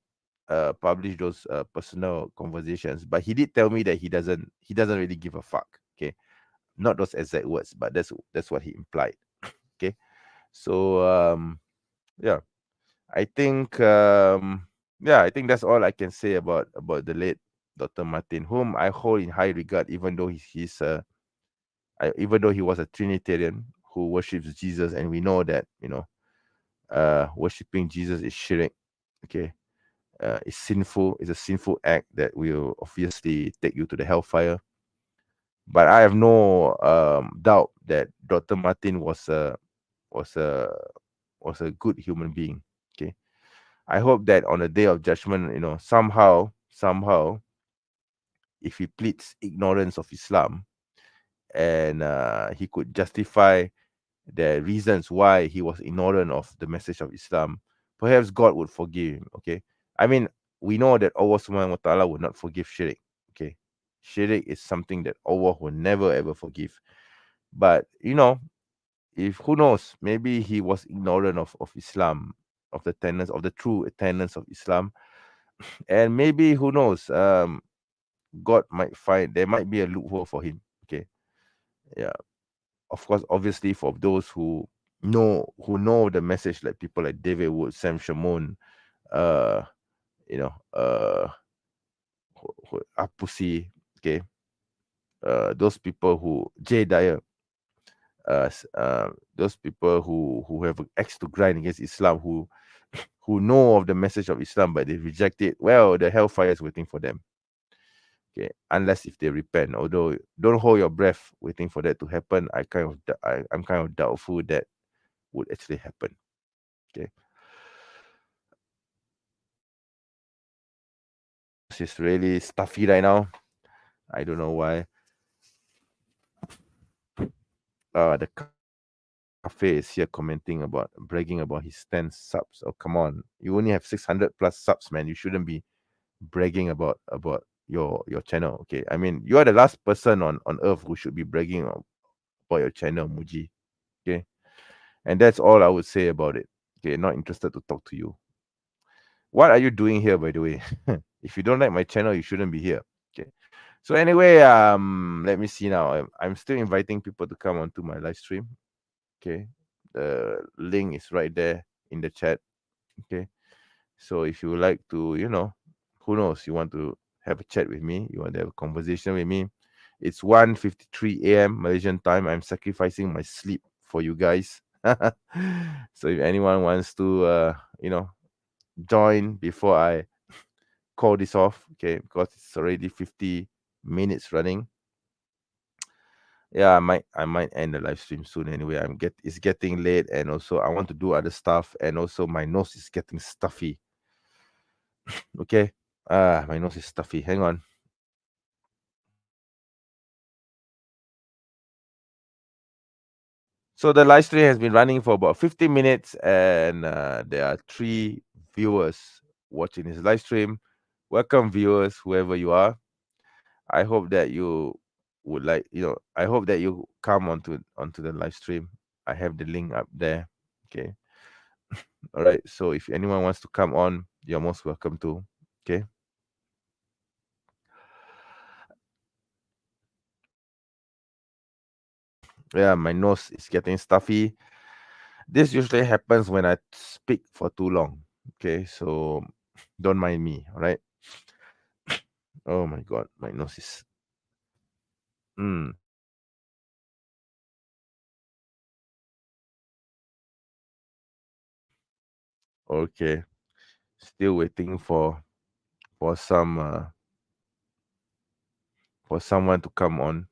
publish those personal conversations, but he did tell me that he doesn't really give a fuck. Okay, not those exact words, but that's what he implied. Okay, so yeah, I think yeah, I think that's all I can say about the late Dr. Martin, whom I hold in high regard, even though even though he was a Trinitarian who worships Jesus, and we know that worshiping Jesus is shirk. Okay, it's sinful. It's a sinful act that will obviously take you to the hellfire. But I have no doubt that Dr. Martin was a was a good human being. Okay, I hope that on the day of judgment, somehow, if he pleads ignorance of Islam, and he could justify the reasons why he was ignorant of the message of Islam, perhaps God would forgive him. Okay, I mean, we know that Allah Subhanahu wa Taala would not forgive shirk. Okay, shirk is something that Allah will never ever forgive. But if who knows, maybe he was ignorant of Islam, of the tenets, of the true tenets of Islam, and maybe who knows, God might find there might be a loophole for him. Okay, yeah, of course, obviously, for those who know the message, like people like David Wood, Sam Shamoun, uh you know Apusi. Okay, those people who Jay Dyer, those people who have an axe to grind against Islam, who know of the message of Islam but they reject it. Well, the hellfire is waiting for them. Okay, unless if they repent. Although don't hold your breath waiting for that to happen. I'm kind of doubtful that would actually happen. Okay, it's really stuffy right now. I don't know why. The cafe is here commenting about bragging about his 10 subs. Oh, come on, you only have 600 plus subs, man. You shouldn't be bragging about your channel. Okay, I mean, you are the last person on earth who should be bragging about your channel, Muji. Okay, and that's all I would say about it. Okay, not interested to talk to you. What are you doing here, by the way? If you don't like my channel, you shouldn't be here. Okay, so anyway, let me see now. I'm still inviting people to come onto my live stream. Okay, the link is right there in the chat. Okay, so if you would like to, who knows, you want to have a chat with me, you want to have a conversation with me, it's 1:53 a.m. Malaysian time. I'm sacrificing my sleep for you guys. So if anyone wants to join before I call this off, okay, because it's already 50 minutes running. Yeah, I might end the live stream soon anyway. It's getting late, and also I want to do other stuff, and also my nose is getting stuffy. Okay, my nose is stuffy. Hang on. So the live stream has been running for about 15 minutes, and there are 3 viewers watching this live stream. Welcome, viewers, whoever you are. I hope that you would like, I hope that you come onto the live stream. I have the link up there. Okay. All right. So if anyone wants to come on, you're most welcome to. Okay. Yeah, my nose is getting stuffy. This usually happens when I speak for too long. Okay, so don't mind me. All right. Oh my god, my nose is. Mm, okay. Still waiting for some for someone to come on.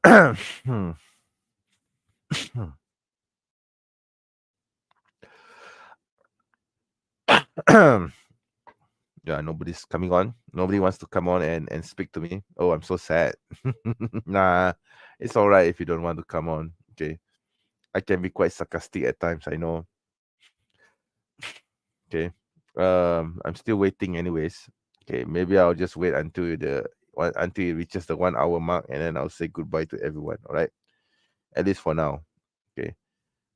Hmm. Yeah, nobody's coming on. Nobody wants to come on and speak to me. Oh, I'm so sad. Nah, it's all right if you don't want to come on. Okay, I can be quite sarcastic at times. I know. Okay, I'm still waiting, anyways. Okay, maybe I'll just wait until until it reaches the 1 hour mark, and then I'll say goodbye to everyone. All right, at least for now. Okay.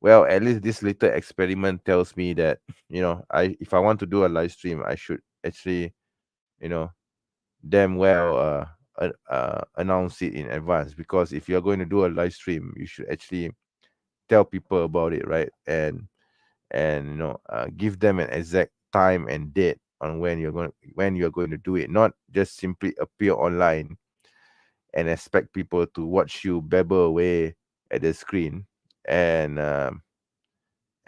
Well, at least this little experiment tells me that I if I want to do a live stream, I should actually you know damn well announce it in advance, because if you're going to do a live stream, you should actually tell people about it, right? And give them an exact time and date on when you're going to do it, not just simply appear online and expect people to watch you babble away at the screen and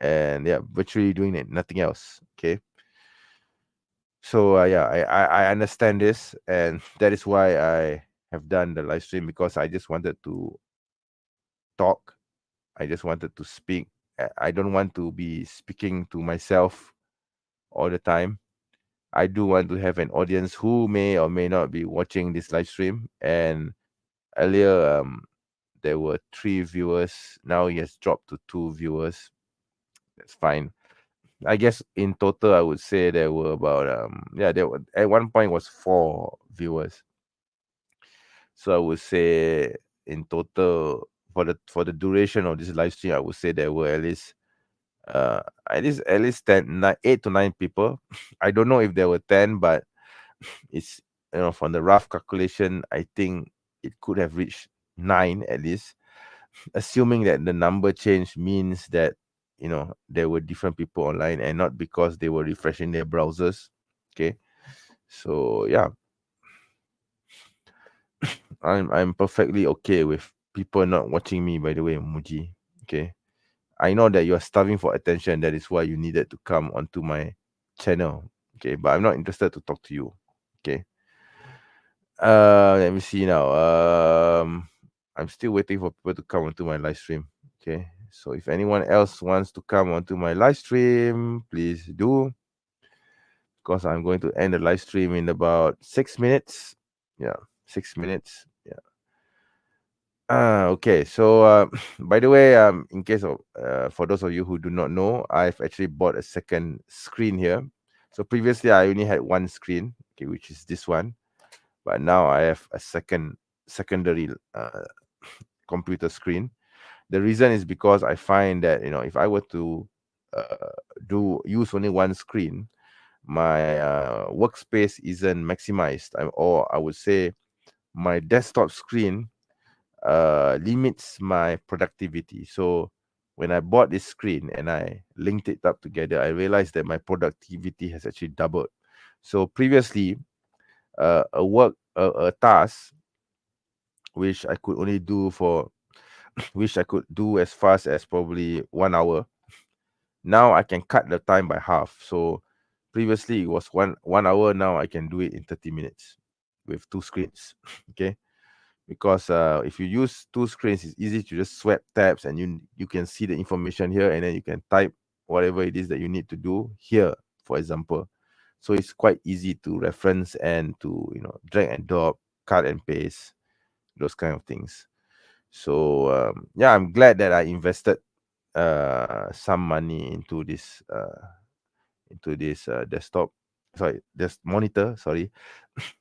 yeah, virtually doing it, nothing else. Okay. So yeah, I understand this, and that is why I have done the live stream, because I just wanted to talk. I just wanted to speak. I don't want to be speaking to myself all the time. I do want to have an audience who may or may not be watching this live stream. And earlier, there were 3 viewers. Now it has dropped to 2 viewers. That's fine. I guess in total, I would say there were about yeah, there were at one point was 4 viewers. So I would say in total for the duration of this live stream, I would say there were at least 8 to 9 people. I don't know if there were 10, but it's from the rough calculation, I think it could have reached 9 at least, assuming that the number change means that there were different people online and not because they were refreshing their browsers. Okay, so yeah, I'm perfectly okay with people not watching me, by the way, Muji. Okay, I know that you are starving for attention. That is why you needed to come onto my channel. Okay, but I'm not interested to talk to you. Okay. Let me see now. I'm still waiting for people to come onto my live stream. Okay. So if anyone else wants to come onto my live stream, please do. Because I'm going to end the live stream in about 6 minutes. Yeah, 6 minutes. Yeah. Okay. So, by the way, in case of for those of you who do not know, I've actually bought a second screen here. So previously, I only had one screen, okay, which is this one. But now I have a secondary computer screen. The reason is because I find that if I were to do use only one screen, my workspace isn't maximized, or I would say my desktop screen limits my productivity. So when I bought this screen and I linked it up together, I realized that my productivity has actually doubled. So previously, a task which I could only do for which I could do as fast as probably 1 hour. Now I can cut the time by half. So previously it was one hour. Now I can do it in 30 minutes with 2 screens. Okay. Because if you use 2 screens, it's easy to just swipe tabs and you can see the information here, and then you can type whatever it is that you need to do here, for example. So it's quite easy to reference and to drag and drop, cut and paste, those kind of things. So yeah, I'm glad that I invested some money into this desktop, sorry, this monitor, sorry.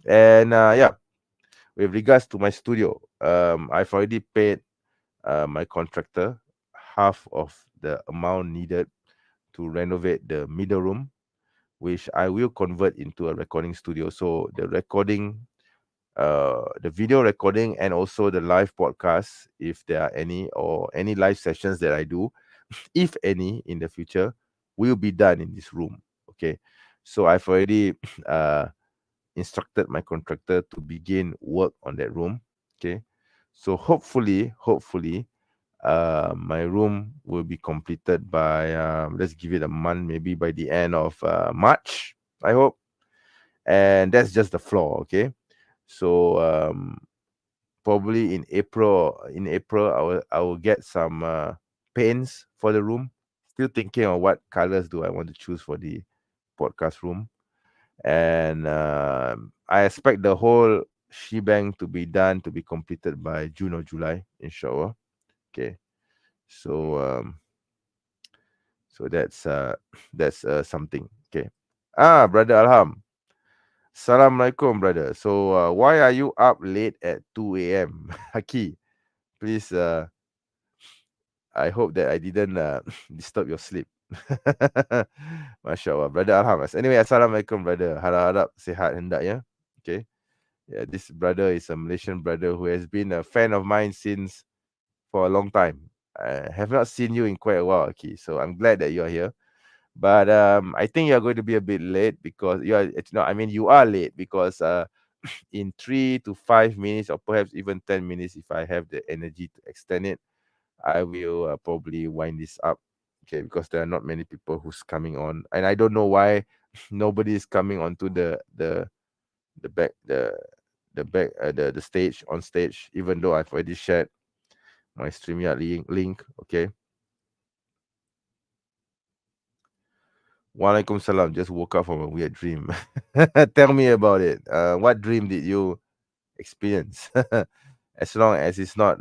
And yeah, with regards to my studio, I've already paid my contractor half of the amount needed to renovate the middle room, which I will convert into a recording studio. So the recording, the video recording, and also the live podcast, if there are any, or any live sessions that I do, if any, in the future, will be done in this room. Okay, so I've already instructed my contractor to begin work on that room. Okay, so hopefully, my room will be completed by, let's give it a month, maybe by the end of March, I hope. And that's just the floor. Okay, so probably in April, I will get some paints for the room. Still thinking of what colors do I want to choose for the podcast room. And I expect the whole shebang to be done, to be completed by June or July, inshallah. Okay, so that's something. Okay. Brother Alham, Assalamualaikum, brother. So why are you up late at 2 a.m.? Haki, please, I hope that I didn't disturb your sleep. Masya Allah, brother Alham. Anyway, Assalamualaikum, brother. Harap-harap sihat hendak ya. Okay. Yeah, this brother is a Malaysian brother who has been a fan of mine since for a long time. I have not seen you in quite a while, Aki. So I'm glad that you're here. But I think you're going to be a bit late because you are. No, I mean you are late because in 3 to 5 minutes, or perhaps even 10 minutes, if I have the energy to extend it, I will probably wind this up. Okay, because there are not many people who's coming on, and I don't know why nobody is coming onto the back the stage on stage, even though I've already shared my StreamYard link. Okay. Walaikum salam. Just woke up from a weird dream. Tell me about it. What dream did you experience? As long as it's not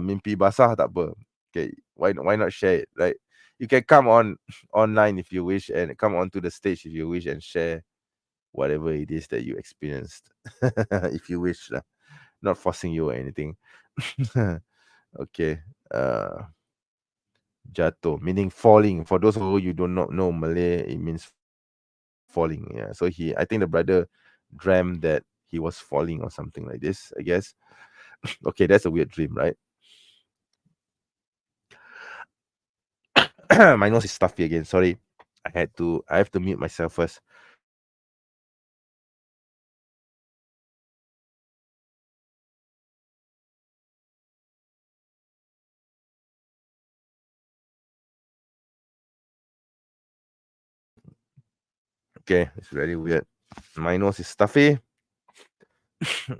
mimpi basah, tak apa. Okay. Why not share it? Right. You can come on online if you wish, and come onto the stage if you wish, and share whatever it is that you experienced. If you wish. Not forcing you or anything. Okay. Jatuh, meaning falling. For those of you do not know Malay, it means falling. Yeah. So I think the brother dreamt that he was falling or something like this, I guess. Okay, that's a weird dream, right? My nose is stuffy again. Sorry. I have to mute myself first. Okay, it's very weird. My nose is stuffy.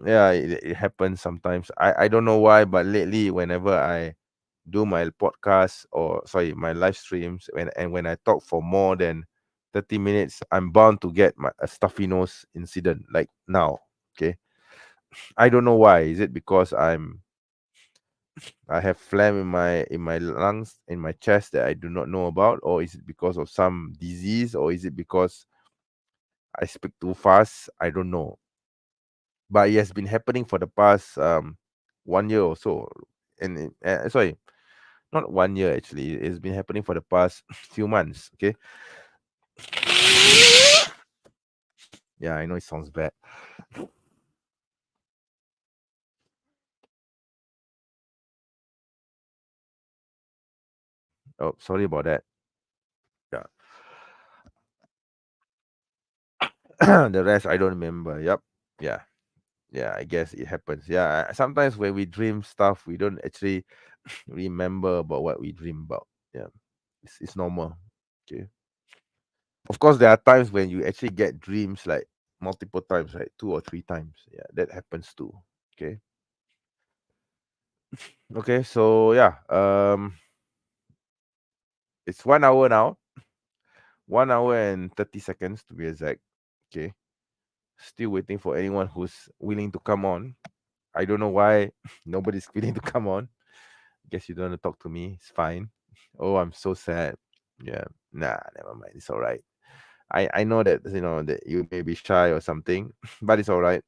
Yeah, it happens sometimes. I don't know why, but lately, whenever I do my podcast, or sorry, my live streams, when I talk for more than 30 minutes, I'm bound to get a stuffy nose incident like now. Okay. I don't know why. Is it because I have phlegm in my lungs, in my chest, that I do not know about, or is it because of some disease, or is it because I speak too fast? I don't know. But it has been happening for the past 1 year or so. And sorry, not 1 year actually. It's been happening for the past few months. Okay. Yeah, I know it sounds bad. Oh, sorry about that. Yeah. The rest I don't remember. Yep. Yeah. Yeah, I guess it happens. Yeah. Sometimes when we dream stuff, we don't actually remember about what we dream about. Yeah. It's normal. Okay. Of course, there are times when you actually get dreams like multiple times, right? 2 or 3 times. Yeah, that happens too. Okay. Okay, so yeah. It's 1 hour now. 1 hour and 30 seconds to be exact. Okay. Still waiting for anyone who's willing to come on. I don't know why nobody's willing to come on. Guess you don't want to talk to me. It's fine. Oh, I'm so sad. Yeah. Nah, never mind. It's all right. I know that that you may be shy or something, but it's all right.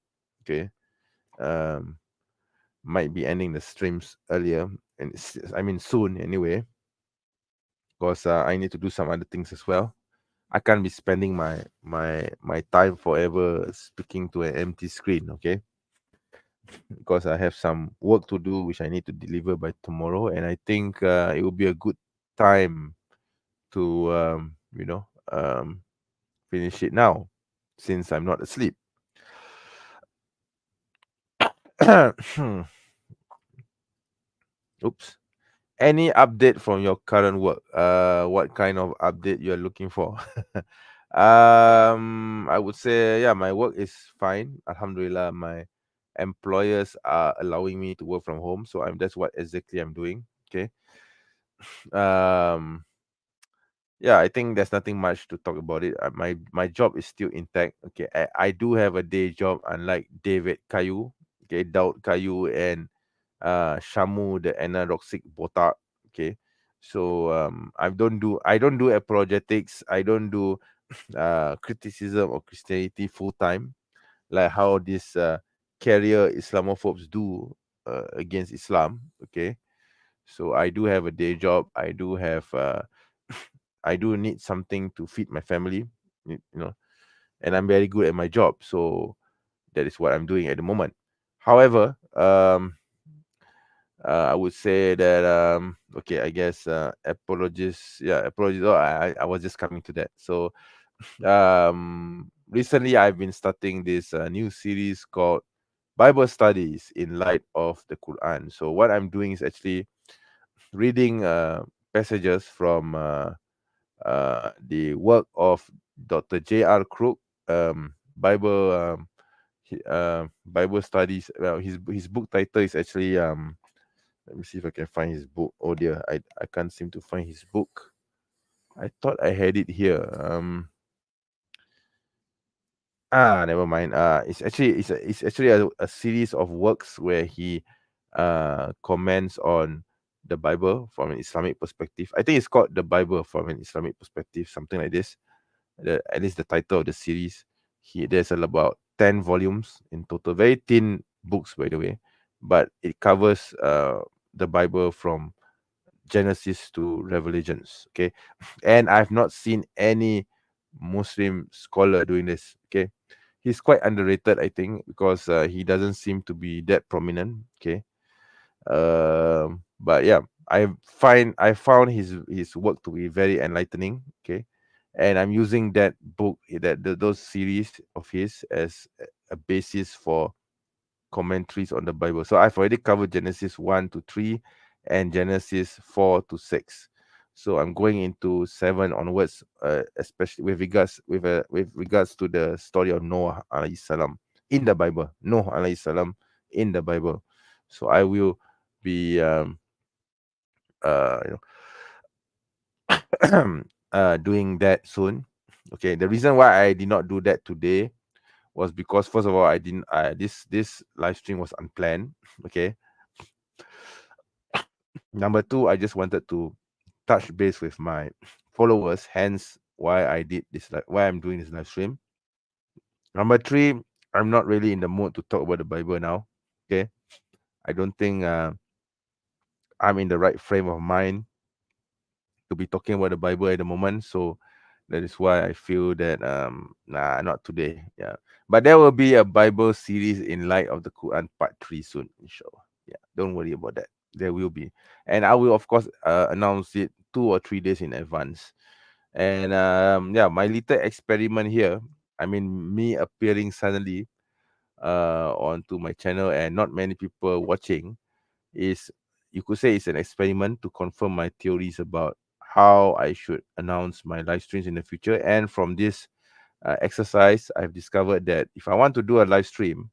Okay. might be ending the streams earlier, and I mean soon anyway, because I need to do some other things as well. I can't be spending my time forever speaking to an empty screen, okay? Because I have some work to do which I need to deliver by tomorrow, and I think it will be a good time to finish it now, since I'm not asleep. Oops. Any update from your current work? What kind of update you're looking for? I would say, yeah, my work is fine. Alhamdulillah, my employers are allowing me to work from home, so that's what exactly I'm doing. Okay. Um, yeah, I think there's nothing much to talk about it. My job is still intact. Okay, I do have a day job, unlike David Kayu, okay, Daud Kayu, and Shamu the anorexic botak. Okay, so I don't do apologetics. I don't do criticism of Christianity full time, like how these carrier Islamophobes do against Islam. Okay, so I do have a day job. I do have I do need something to feed my family, and I'm very good at my job. So that is what I'm doing at the moment. However, I would say that okay, I guess apologies. Yeah, apologies. Oh, I was just coming to that. So recently I've been starting this new series called Bible Studies in Light of the Quran. So what I'm doing is actually reading passages from the work of Dr. J.R. Crook, Bible studies. Well, his book title is actually let me see if I can find his book. Oh dear, I can't seem to find his book. I thought I had it here. Never mind. It's actually a series of works where he comments on the Bible from an Islamic perspective. I think it's called The Bible from an Islamic Perspective, something like this. At least the title of the series. There's about 10 volumes in total. Very thin books, by the way, but it covers the Bible from Genesis to Revelations. Okay, and I've not seen any Muslim scholar doing this. Okay, he's quite underrated, I think, because he doesn't seem to be that prominent. Okay, but yeah, I found his work to be very enlightening. Okay, and I'm using that book, those series of his, as a basis for commentaries on the Bible. So I've already covered Genesis 1 to 3 and Genesis 4 to 6. So I'm going into 7 onwards, especially with regards to the story of Noah alayhi salam in the Bible. Noah alayhi salam in the Bible. So I will be you know doing that soon. Okay, the reason why I did not do that today was because, first of all, I didn't this live stream was unplanned. Okay, number two, I just wanted to touch base with my followers, hence why I did this, like why I'm doing this live stream. Number three, I'm not really in the mood to talk about the Bible now. Okay, I don't think I'm in the right frame of mind to be talking about the Bible at the moment. So that is why I feel that nah, not today. Yeah. But there will be a Bible series in light of the Quran part 3 soon, inshallah. Yeah, don't worry about that. There will be. And I will of course announce it 2 or 3 days in advance. And yeah, my little experiment here, I mean me appearing suddenly onto my channel and not many people watching, is, you could say, it's an experiment to confirm my theories about how I should announce my live streams in the future. And from this exercise, I've discovered that if I want to do a live stream,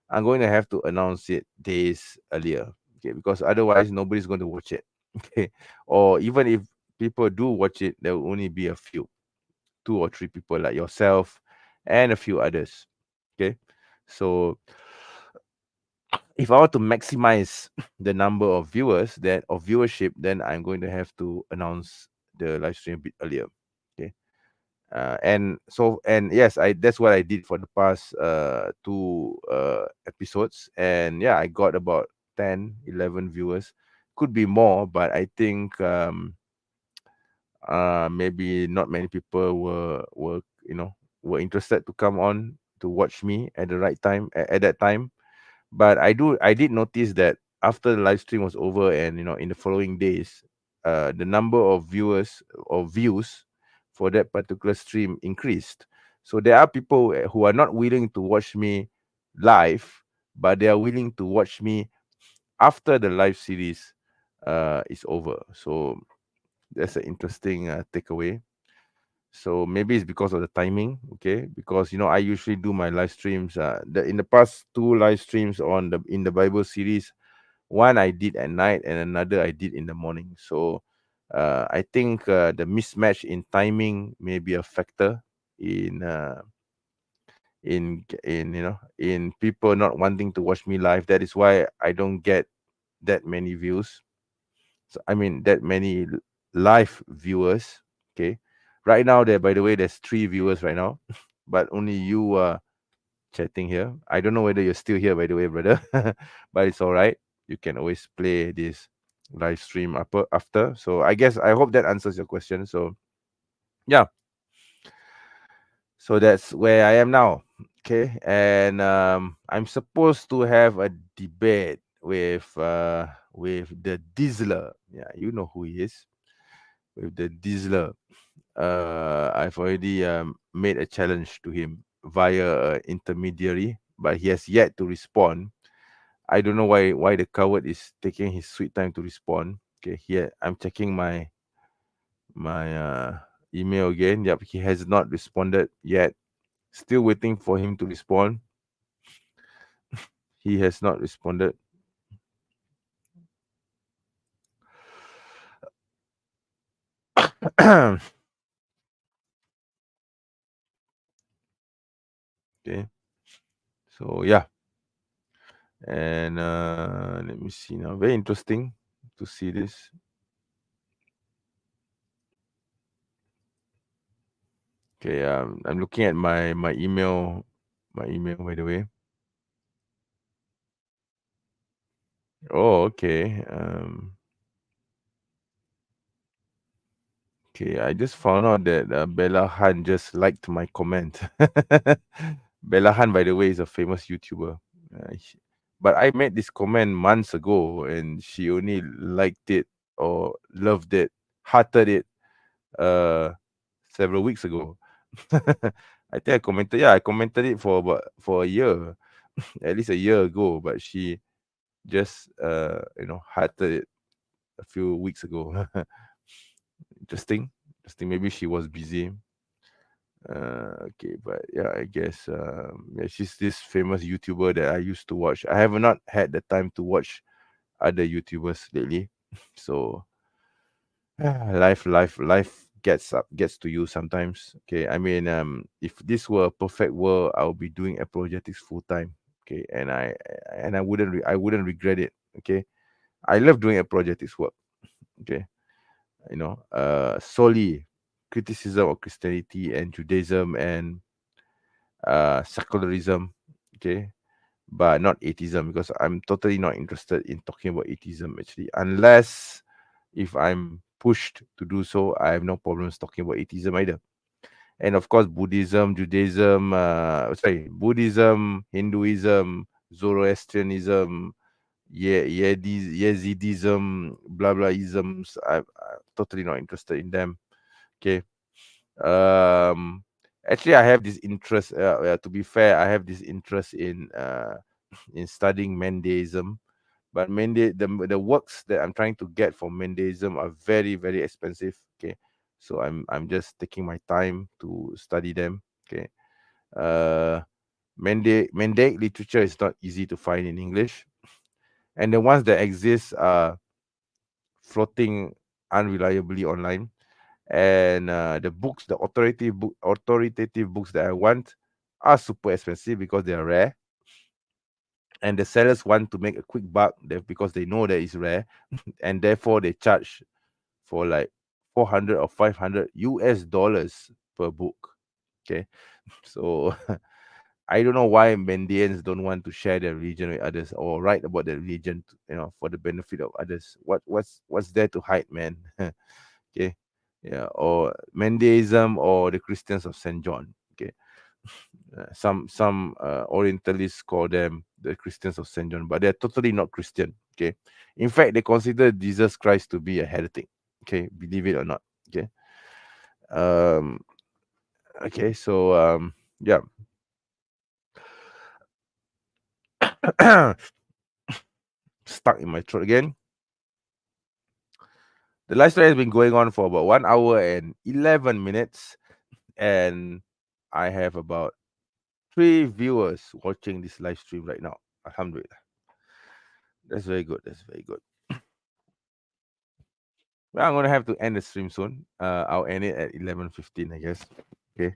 I'm going to have to announce it days earlier. Okay, because otherwise nobody's going to watch it. Okay, or even if people do watch it, there will only be a few, 2 or 3 people like yourself and a few others. Okay, so if I want to maximize the number of viewers, that of viewership, then I'm going to have to announce the live stream a bit earlier. Okay. And yes, I that's what I did for the past two episodes, and yeah, I got about 10, 11 viewers. Could be more, but I think maybe not many people were were interested to come on to watch me at the right time at that time. But I did notice that after the live stream was over, and in the following days, the number of viewers or views for that particular stream increased. So there are people who are not willing to watch me live, but they are willing to watch me after the live series is over. So that's an interesting takeaway. So maybe it's because of the timing, okay? Because I usually do my live streams. In the past two live streams on the in the Bible series, one I did at night and another I did in the morning. So I think the mismatch in timing may be a factor in in people not wanting to watch me live. That is why I don't get that many views. So, I mean that many live viewers. Okay, right now there, by the way, there's three viewers right now, but only you are chatting here. I don't know whether you're still here, by the way, brother, but it's all right. You can always play this live stream after. So I hope that answers your question. So yeah, so that's where I am now. Okay, and I'm supposed to have a debate with the Dizzler. Yeah, you know who he is. With the Dizzler, I've already made a challenge to him via intermediary, but he has yet to respond. I don't know why the coward is taking his sweet time to respond. Okay, here I'm checking my email again. Yep, he has not responded yet. Still waiting for him to respond. He has not responded. Okay, so yeah, and let me see now. Very interesting to see this. Okay, I'm looking at my email, by the way. Oh, okay. Okay, I just found out that Bella Han just liked my comment. Bella Han, by the way, is a famous YouTuber. But I made this comment months ago, and she only liked it or loved it, hearted it, uh, several weeks ago. I think I commented. Yeah, I commented it for a year, at least a year ago. But she just hearted it a few weeks ago. Interesting. Interesting. Maybe she was busy. Okay, but yeah, I guess yeah, she's this famous YouTuber that I used to watch. I have not had the time to watch other YouTubers lately. So life gets to you sometimes. Okay, I mean, if this were a perfect world, I would be doing apologetics full time. Okay, and I wouldn't regret it. Okay, I love doing apologetics work. Okay, solely criticism of Christianity and Judaism and secularism. Okay, but not atheism, because I'm totally not interested in talking about atheism actually, unless if I'm pushed to do so. I have no problems talking about atheism either. And of course, Buddhism, Judaism, Buddhism, Hinduism, Zoroastrianism, Yazidism, blah blah isms. I'm totally not interested in them. Okay. Um, Actually, I have this interest. To be fair, I have this interest in studying Mendeism. But the works that I'm trying to get for Mendeism are very very expensive. Okay, so I'm just taking my time to study them. Okay, uh, Mendaic literature is not easy to find in English, and the ones that exist are floating unreliably online. And the authoritative books that I want are super expensive because they are rare, and the sellers want to make a quick buck because they know that it's rare, and therefore they charge for like 400 or 500 US dollars per book. Okay, so I don't know why Mandaeans don't want to share their religion with others or write about their religion, for the benefit of others. What's there to hide, man? Okay, yeah, or Mandaism or the Christians of Saint John. Okay, some Orientalists call them the Christians of Saint John, but they're totally not Christian. Okay, in fact, they consider Jesus Christ to be a heretic. Okay, believe it or not. Okay, um, okay, so yeah. Stuck in my throat again. The live stream has been going on for about 1 hour and 11 minutes, and I have about 3 viewers watching this live stream right now. Alhamdulillah. That's very good. That's very good. Well, I'm gonna have to end the stream soon. I'll end it at 11:15, I guess. Okay.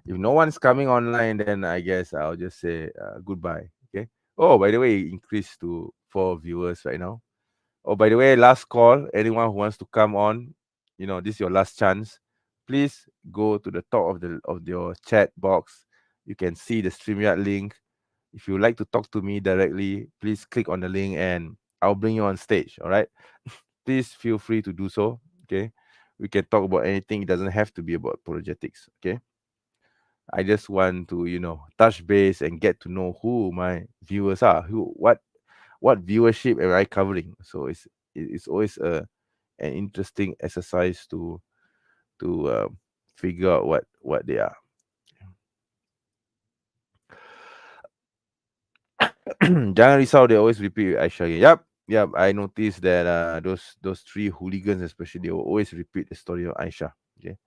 If no one's coming online, then I guess I'll just say goodbye. Okay. Oh, by the way, it increased to 4 viewers right now. Oh, by the way, last call. Anyone who wants to come on, this is your last chance. Please go to the top of your chat box. You can see the StreamYard link. If you like to talk to me directly, please click on the link and I'll bring you on stage. All right. Please feel free to do so. Okay. We can talk about anything. It doesn't have to be about apologetics. Okay. I just want to, touch base and get to know who my viewers are, what viewership am I covering. So it's always an interesting exercise to figure out what they are. Jangan risau, they always repeat with Aisha again. Yep. I noticed that those three hooligans, especially, they will always repeat the story of Aisha. Okay,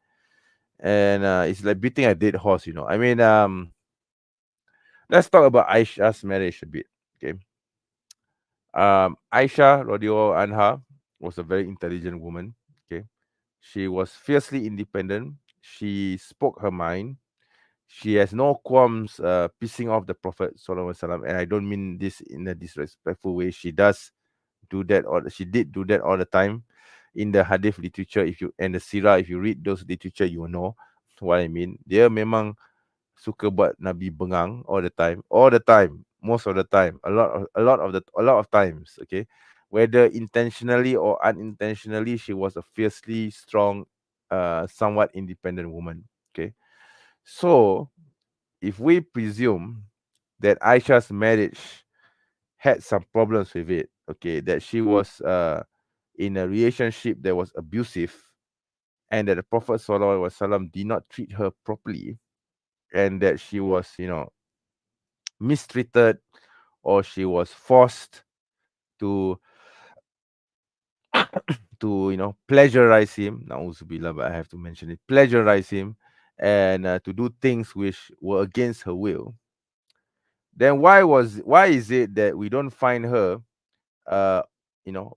and it's like beating a dead horse. I mean, let's talk about Aisha's marriage a bit. Okay, Aisha Radiallahu Anha was a very intelligent woman. Okay, she was fiercely independent. She spoke her mind. She has no qualms pissing off the Prophet Sallallahu Alaihi Wasallam, and I don't mean this in a disrespectful way. She did do that all the time. In the hadith literature, and the sirah, if you read those literature, you will know what I mean. Dia memang suka buat Nabi bengang all the time, most of the time, a lot of times. Okay, whether intentionally or unintentionally, she was a fiercely strong, somewhat independent woman. Okay, so if we presume that Aisha's marriage had some problems with it, okay, that she was in a relationship that was abusive, and that the Prophet Sallallahu Alaihi Wasallam did not treat her properly, and that she was, mistreated, or she was forced to plagiarize him. Na'uzubillah, but I have to mention it. Plagiarize him, and to do things which were against her will. Then why is it that we don't find her uh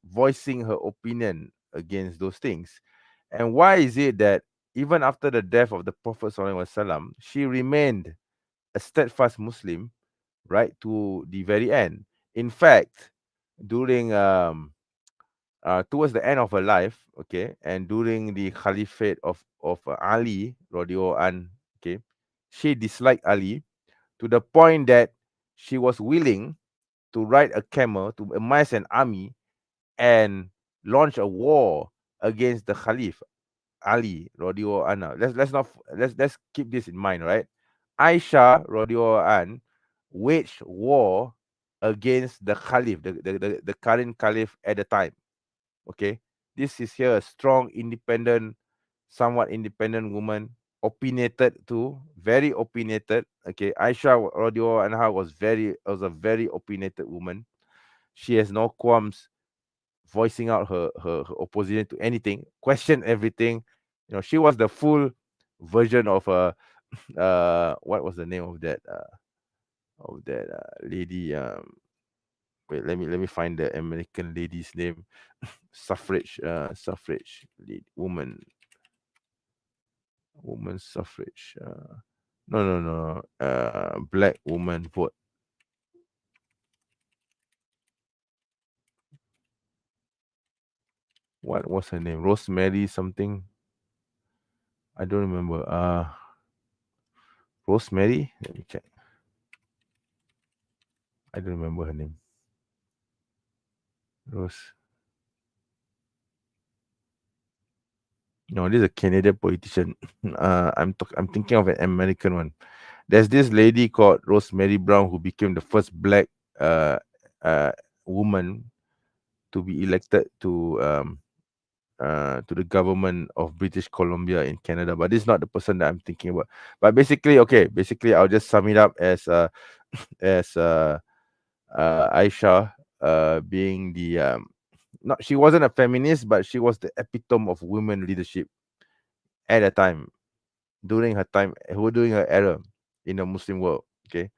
voicing her opinion against those things? And why is it that even after the death of the Prophet Sallallahu Alaihi Wasallam, she remained a steadfast Muslim right to the very end? In fact, during towards the end of her life, okay, and during the caliphate of Ali radiallahu an, okay, she disliked Ali to the point that she was willing to ride a camel to amass an army and launch a war against the Caliph Ali radiallahu anha. Let's keep this in mind, right? Aisha radiallahu an waged war against the Caliph, the current Caliph at the time. Okay, this is here a strong, independent, somewhat independent woman, opinionated too, very opinionated. Okay, Aisha radiallahu anha was a very opinionated woman. She has no qualms voicing out her opposition to anything, question everything. She was the full version of a what was the name of that lady? Wait, let me find the American lady's name. Suffrage woman suffrage. No. Black woman vote. What was her name? Rosemary something. I don't remember. Rosemary. Let me check. I don't remember her name. Rose. No, this is a Canadian politician. I'm thinking of an American one. There's this lady called Rosemary Brown who became the first black uh, uh, woman to be elected to the government of British Columbia in Canada. But this is not the person that I'm thinking about. But basically, okay, basically I'll just sum it up as as Aisha being the not she wasn't a feminist, but she was the epitome of women leadership at a time during her time, during her era in the Muslim world. Okay,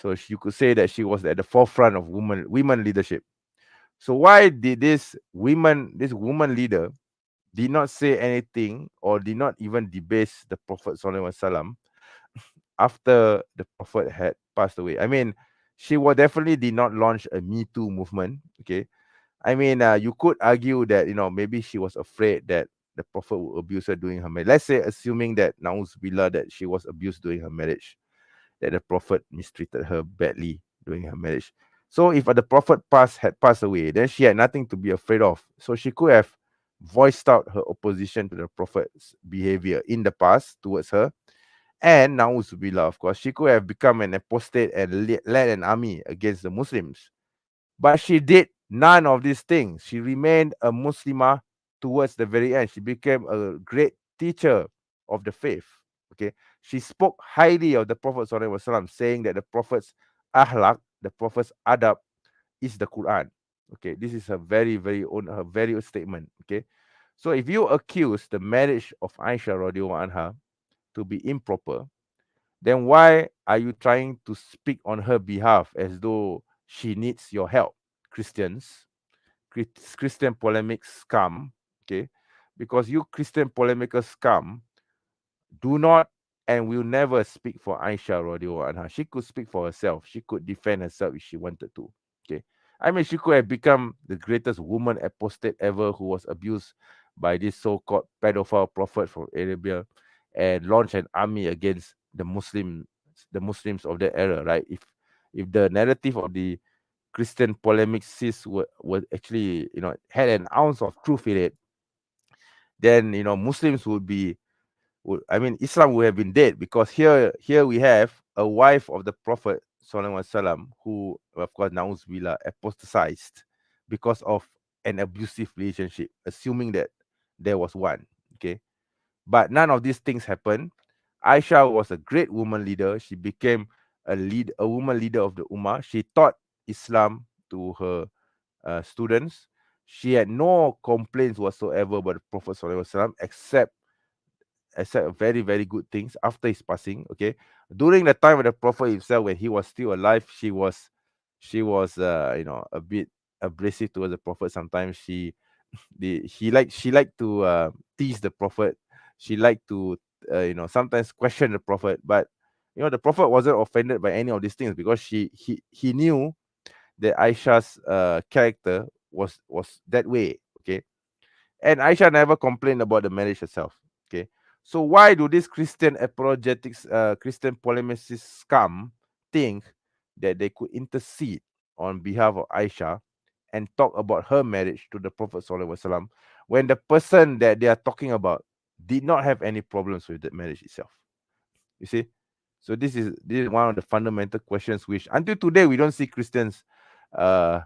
so you could say that she was at the forefront of women leadership. So why did this woman leader did not say anything or did not even debase the Prophet Sallallahu Alaihi Wasallam after the Prophet had passed away? I mean, she was definitely did not launch a Me Too movement. Okay, I mean, you could argue that maybe she was afraid that the Prophet would abuse her during her marriage. Let's say, assuming that Nauzubillah that she was abused during her marriage, that the Prophet mistreated her badly during her marriage. So if the Prophet had passed away, then she had nothing to be afraid of. So she could have voiced out her opposition to the Prophet's behavior in the past towards her. And Nauzubillah, of course, she could have become an apostate and led an army against the Muslims. But she did none of these things. She remained a Muslimah towards the very end. She became a great teacher of the faith. Okay. She spoke highly of the Prophet SAW, saying that the Prophet's ahlak, the Prophet's adab, is the Quran. Okay. This is her very own statement. Okay. So if you accuse the marriage of Aisha radiallahu anha to be improper, then why are you trying to speak on her behalf as though she needs your help? Christians, Christian polemic scum, okay? Because you Christian polemical scum do not and will never speak for Aisha radiallahu anha. She could speak for herself. She could defend herself if she wanted to. Okay. I mean, she could have become the greatest woman apostate ever who was abused by this so-called pedophile prophet from Arabia and launch an army against the Muslims of that era, right? If the narrative of the Christian polemics were actually, had an ounce of truth in it, then Muslims I mean, Islam would have been dead, because here we have a wife of the Prophet Sallallahu Alaihi Wasallam who, of course, Nauzubillah, apostatized because of an abusive relationship, assuming that there was one. Okay, but none of these things happened. Aisha was a great woman leader. She became a woman leader of the Ummah. She taught Islam to her students. She had no complaints whatsoever about the Prophet Sallallahu Alaihi Wasallam, except very very good things after his passing. Okay, during the time of the Prophet himself, when he was still alive, she was a bit abrasive towards the Prophet. Sometimes she liked to tease the Prophet. She liked to sometimes question the Prophet, but the Prophet wasn't offended by any of these things, because he knew that Aisha's character was that way. Okay, and Aisha never complained about the marriage herself. Okay. So why do these Christian apologetics, Christian polemicists scum think that they could intercede on behalf of Aisha and talk about her marriage to the Prophet Sallallahu Alaihi Wasallam when the person that they are talking about did not have any problems with the marriage itself? You see? So this is one of the fundamental questions which until today we don't see Christians uh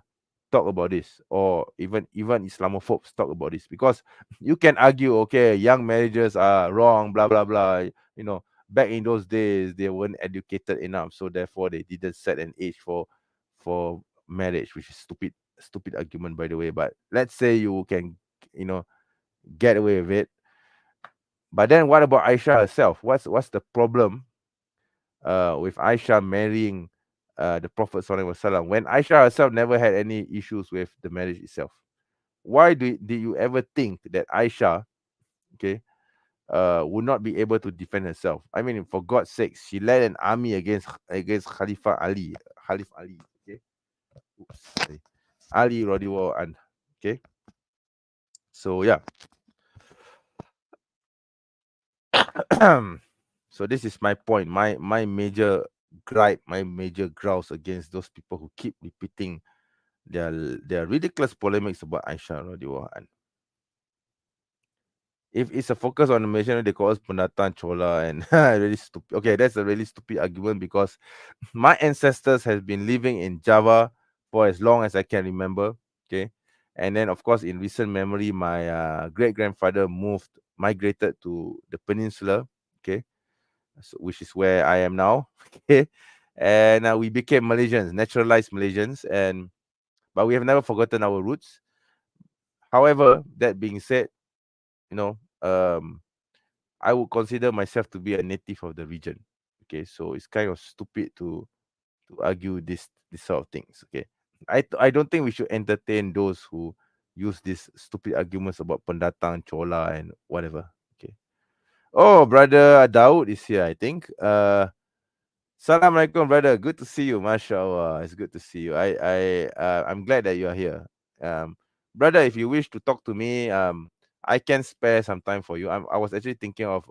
talk about this, or even Islamophobes talk about this, because you can argue, okay, young marriages are wrong, blah blah blah. Back in those days they weren't educated enough, so therefore they didn't set an age for marriage, which is stupid argument, by the way. But let's say you can, you know, get away with it. But then what about Aisha herself? What's the problem with Aisha marrying the Prophet Sallallahu Alaihi Wasallam when Aisha herself never had any issues with the marriage itself? Why did you ever think that Aisha, okay, would not be able to defend herself? I mean, for God's sake, she led an army against Khalif Ali, okay, oops, sorry, Ali radiallahu an, okay. So yeah, So this is my point. My major gripe, my major grouse against those people who keep repeating their their ridiculous polemics about Aisyah radiallahu anha. If it's a focus on the Malaysian, they call us pendatang chola and really stupid. Okay, that's a really stupid argument because my ancestors has been living in Java for as long as I can remember. Okay, and then of course in recent memory, my great grandfather migrated to the peninsula. Okay, so, which is where I am now. Okay, and we became Malaysians, naturalized Malaysians, and but we have never forgotten our roots. However, that being said, you know, I would consider myself to be a native of the region. Okay, so it's kind of stupid to argue this sort of things. Okay, I don't think we should entertain those who use these stupid arguments about pendatang, chola, and whatever. Okay. Oh, brother Daud is here. I think. Assalamualaikum, brother. Good to see you. Mashallah, it's good to see you. I'm glad that you are here. Brother, if you wish to talk to me, I can spare some time for you. I was actually thinking of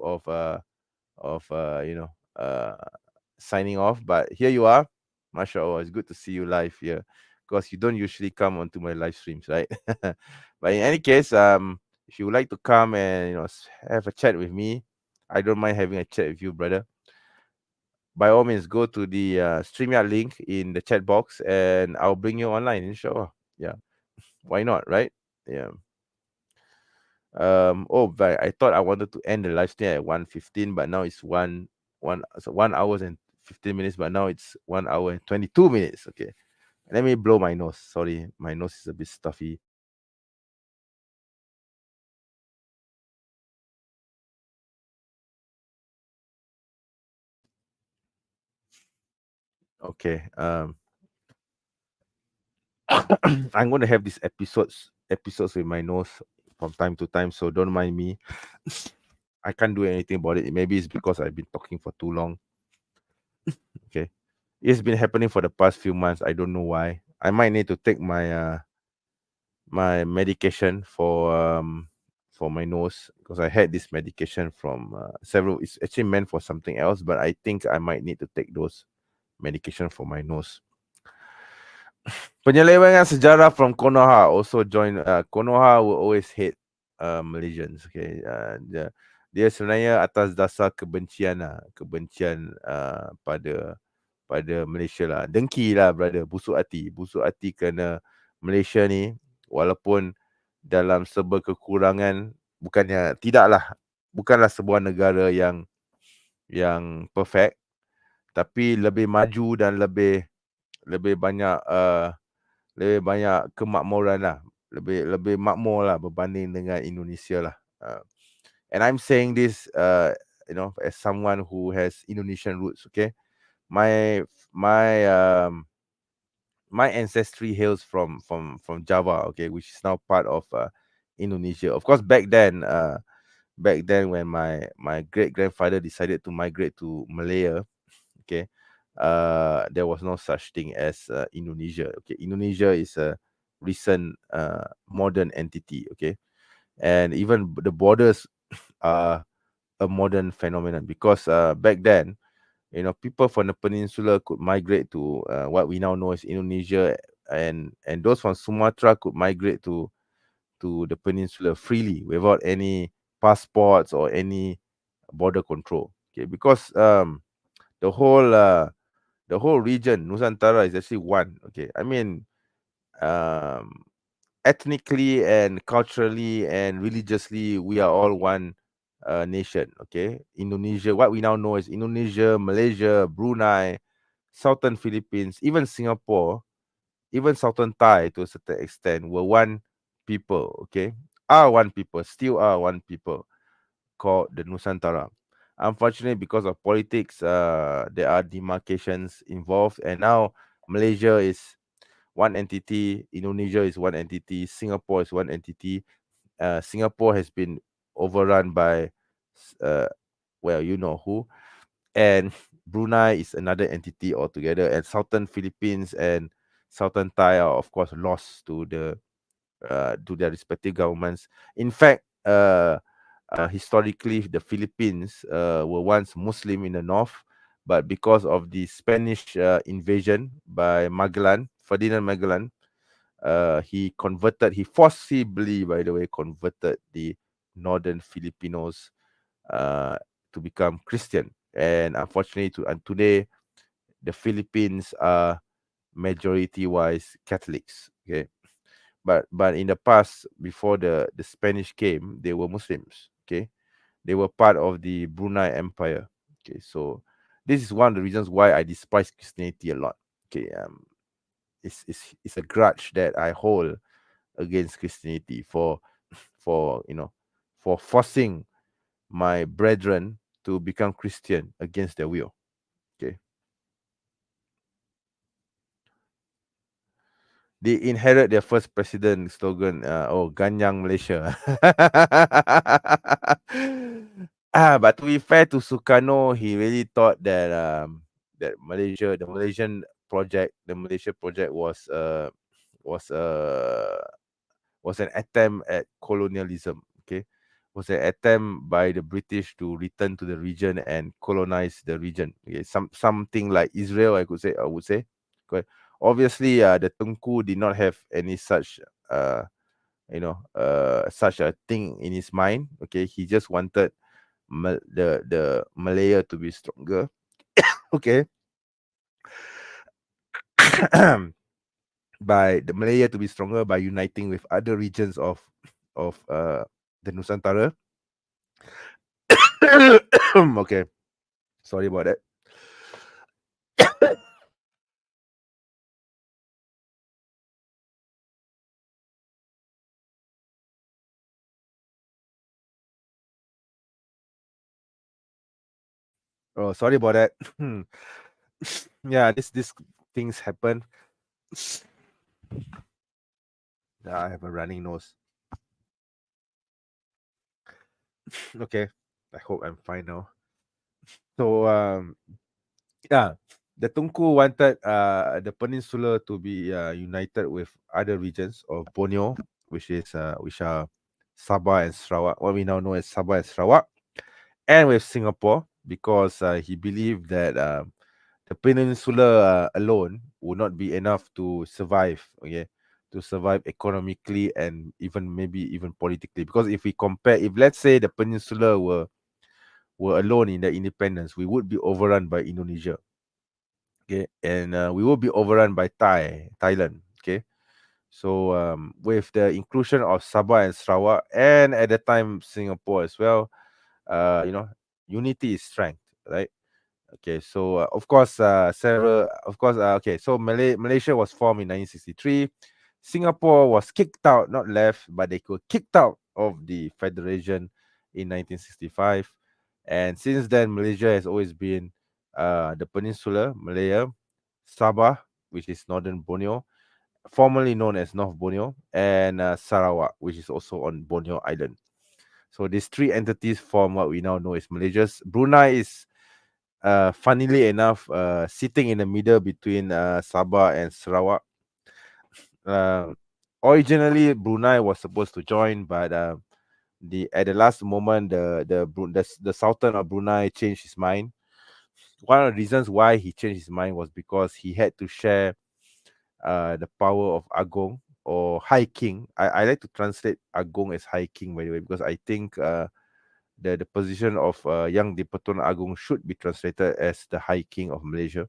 signing off, but here you are. Mashallah, it's good to see you live here because you don't usually come onto my live streams, right? But in any case, if you would like to come and have a chat with me, I don't mind having a chat with you, brother. By all means, go to the StreamYard link in the chat box, and I'll bring you online, inshallah. Yeah, why not, right? Yeah. Oh, but I thought I wanted to end the live stream at 1:15, but now it's 1 hours and 15 minutes, but now it's 1 hour and 22 minutes. Okay. Let me blow my nose. Sorry, my nose is a bit stuffy. Okay. I'm going to have these episodes with my nose from time to time, so don't mind me. I can't do anything about it. Maybe it's because I've been talking for too long. Okay. It's been happening for the past few months. I don't know why. I might need to take my medication for my nose because I had this medication from several. It's actually meant for something else, but I think I might need to take those medication for my nose. Penyelewengan sejarah from Konoha also join. Konoha will always hate Malaysians. Okay, dia sebenarnya atas dasar kebencian kebencian pada Malaysia lah. Dengki lah, brother. Busuk hati kerana Malaysia ni walaupun dalam serba kekurangan, bukanlah sebuah negara yang perfect, tapi lebih maju dan lebih banyak lebih banyak kemakmuran lah, lebih makmur lah berbanding dengan Indonesia lah. And I'm saying this as someone who has Indonesian roots. Okay, my my um my ancestry hails from Java, okay, which is now part of Indonesia. Of course, back then when my great grandfather decided to migrate to Malaya, okay, there was no such thing as Indonesia. Okay, Indonesia is a recent modern entity. Okay, and even the borders are a modern phenomenon because back then, people from the peninsula could migrate to what we now know as Indonesia, and those from Sumatra could migrate to the peninsula freely without any passports or any border control. Okay, because the whole region Nusantara is actually one. Okay, I mean, um, ethnically and culturally and religiously, we are all one nation. Okay, Indonesia, what we now know as Indonesia, Malaysia, Brunei, Southern Philippines, even Singapore, even Southern Thai to a certain extent were one people. Okay, are one people, still are one people called the Nusantara. Unfortunately, because of politics, there are demarcations involved, and now Malaysia is one entity, Indonesia is one entity, Singapore is one entity. Singapore has been overrun by, uh, well, you know who, and Brunei is another entity altogether, and Southern Philippines and Southern Thai are, of course, lost to their respective governments. In fact, Historically, the Philippines were once Muslim in the north, but because of the Spanish invasion by Magellan, Ferdinand Magellan, he forcibly, by the way, converted the northern Filipinos uh, to become Christian. And unfortunately, and today, the Philippines are majority-wise Catholics. Okay, but in the past, before the Spanish came, they were Muslims. Okay, they were part of the Brunei Empire. Okay, so this is one of the reasons why I despise Christianity a lot. Okay, it's a grudge that I hold against Christianity for for forcing my brethren to become Christian against their will. Okay, they inherit their first president slogan. Ganyang Malaysia. But to be fair to Sukarno, he really thought that that Malaysia, the Malaysian project, the Malaysia project was uh was an attempt at colonialism. Okay, was an attempt by the British to return to the region and colonize the region. Okay, something like Israel, I would say. Okay. Obviously, the Tengku did not have any such such a thing in his mind. Okay, he just wanted the Malaya to be stronger. Okay, by the Malaya to be stronger by uniting with other regions of the Nusantara. Okay, sorry about that. Oh, sorry about that. Yeah, this things happen. I have a running nose. Okay, I hope I'm fine now. So yeah, the Tunku wanted the peninsula to be united with other regions of Borneo, which are Sabah and Sarawak, what we now know as Sabah and Sarawak, and with Singapore, because he believed that the peninsula alone would not be enough to survive. Okay, to survive economically and even maybe even politically. Because if we compare, if let's say the peninsula were alone in the independence, we would be overrun by Indonesia. Okay, and we will be overrun by Thailand. Okay, so with the inclusion of Sabah and Sarawak, and at the time Singapore as well, unity is strength, right? Okay, so so Malaysia was formed in 1963. Singapore was kicked out, not left, but they were kicked out of the federation in 1965. And since then, Malaysia has always been the peninsula, Malaya, Sabah, which is northern Borneo, formerly known as North Borneo, and Sarawak, which is also on Borneo Island. So these three entities form what we now know as Malaysia's. Brunei is funnily enough, sitting in the middle between Sabah and Sarawak. Uh, Originally, Brunei was supposed to join, but at the last moment, the Sultan of Brunei changed his mind. One of the reasons why he changed his mind was because he had to share the power of Agong or High King. I like to translate Agong as High King, by the way, because I think the position of Yang di-Pertuan Agong should be translated as the High King of Malaysia.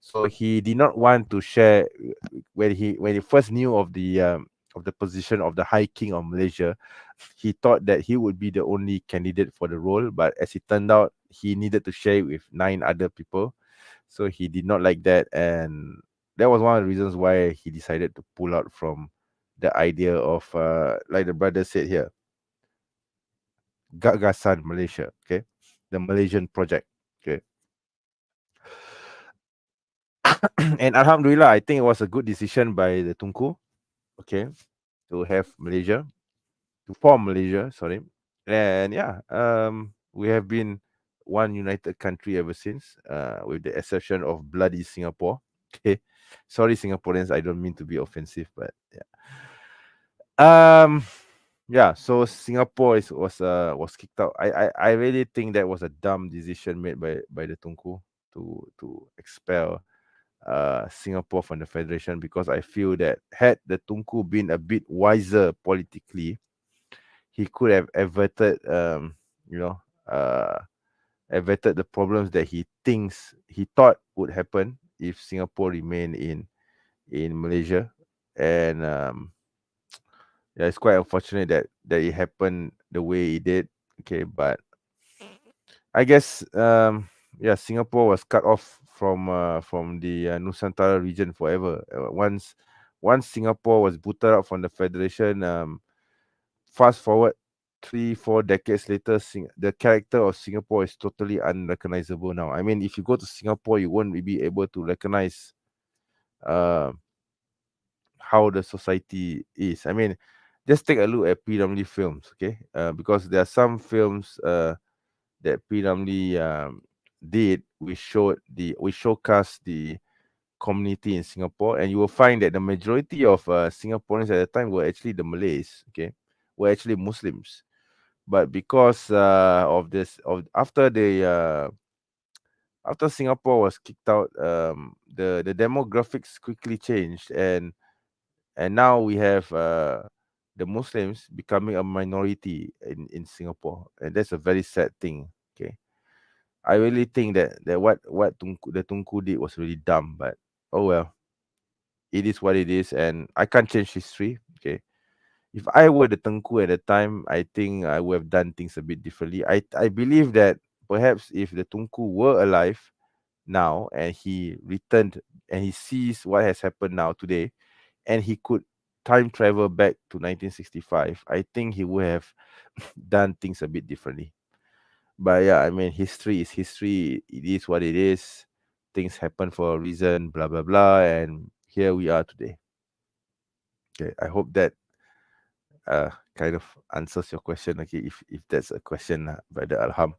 So he did not want to share when he first knew of the position of the High King of Malaysia. He thought that he would be the only candidate for the role, but as it turned out, he needed to share it with 9 other people. So he did not like that, and that was one of the reasons why he decided to pull out from the idea of like the brother said here, Gagasan Malaysia. Okay, the Malaysian project. Okay. And Alhamdulillah, I think it was a good decision by the Tunku, okay, to have Malaysia, to form Malaysia, sorry. And yeah, we have been one united country ever since, with the exception of bloody Singapore. Okay. Sorry, Singaporeans, I don't mean to be offensive, but yeah. Yeah, so Singapore was kicked out. I really think that was a dumb decision made by the Tunku to expel Singapore from the federation, because I feel that had the Tunku been a bit wiser politically, he could have you know uh averted the problems that he thought would happen if Singapore remained in Malaysia. And yeah, it's quite unfortunate that it happened the way it did. Okay, but I guess yeah, Singapore was cut off from the Nusantara region forever. Once Singapore was booted out from the federation, fast forward 3-4 decades later, the character of Singapore is totally unrecognizable now. I mean, if you go to Singapore, you won't be able to recognize uh, how the society is. I mean, just take a look at predominantly films, okay? Because there are some films that predominantly did we showcast the community in Singapore, and you will find that the majority of Singaporeans at the time were actually the Malays, okay, were actually Muslims. But because of this, of after Singapore was kicked out, the demographics quickly changed, and now we have the Muslims becoming a minority in Singapore, and that's a very sad thing. Okay, I really think that the Tunku did was really dumb, but oh well, it is what it is, and I can't change history. Okay, if I were the Tengku at the time, I think I would have done things a bit differently. I believe that perhaps if the Tunku were alive now and he returned and he sees what has happened now today, and he could time travel back to 1965, I think he would have done things a bit differently. But yeah, I mean, history is history. It is what it is. Things happen for a reason, blah blah blah, and here we are today. Okay, I hope that kind of answers your question. Okay, if that's a question, brother Alham.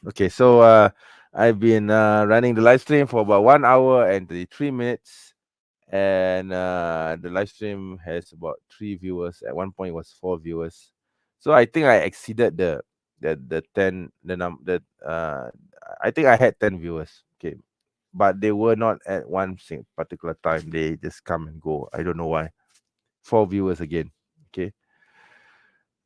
Okay, so I've been running the live stream for about 1 hour and 33 minutes, and the live stream has about 3 viewers. At one point, it was 4 viewers. So I think I exceeded the 10 the num the I think I had 10 viewers. Okay, but they were not at one particular time. They just come and go. I don't know why. 4 viewers again. Okay.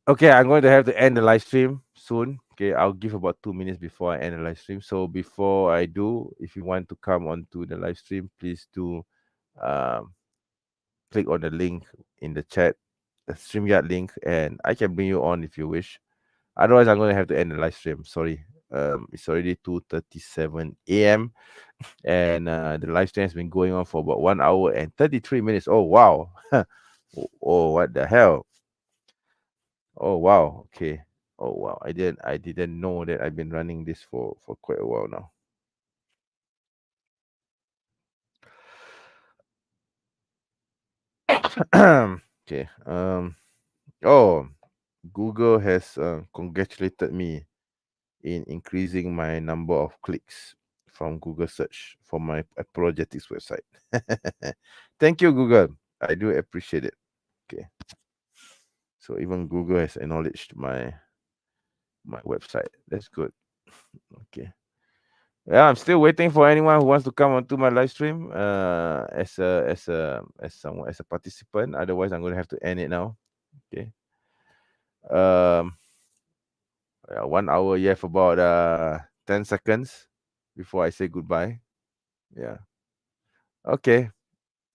Okay, I'm going to have to end the live stream soon. Okay, I'll give about 2 minutes before I end the live stream. So before I do, if you want to come onto the live stream, please do um, click on the link in the chat, the StreamYard link, and I can bring you on if you wish. Otherwise, I'm going to have to end the live stream. Sorry. It's already 2:37 a.m. and the live stream has been going on for about 1 hour and 33 minutes. Oh wow! Oh, what the hell? Oh wow. Okay. Oh wow. I didn't know that I've been running this for quite a while now. Okay. Oh, Google has congratulated me in increasing my number of clicks from Google search for my apologetics website. Thank you, Google. I do appreciate it. Okay. So even Google has acknowledged my website. That's good. Okay. Yeah, I'm still waiting for anyone who wants to come onto my live stream as a participant. Otherwise, I'm gonna have to end it now. Okay. Um, yeah, 1 hour. You have about 10 seconds before I say goodbye. Yeah. Okay.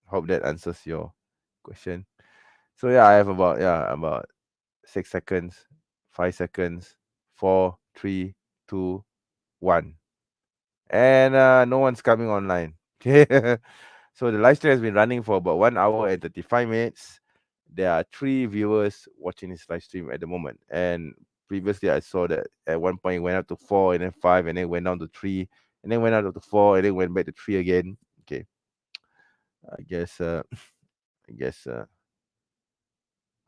Hope that answers your question. So yeah, I have about 6 seconds, 5 seconds, 4, 3, 2, 1. And no one's coming online. Okay. So the live stream has been running for about 1 hour and 35 minutes. There are 3 viewers watching this live stream at the moment. And previously I saw that at one point it went up to 4 and then 5 and then went down to 3 and then went up to 4 and then went back to 3 again. Okay. I guess I guess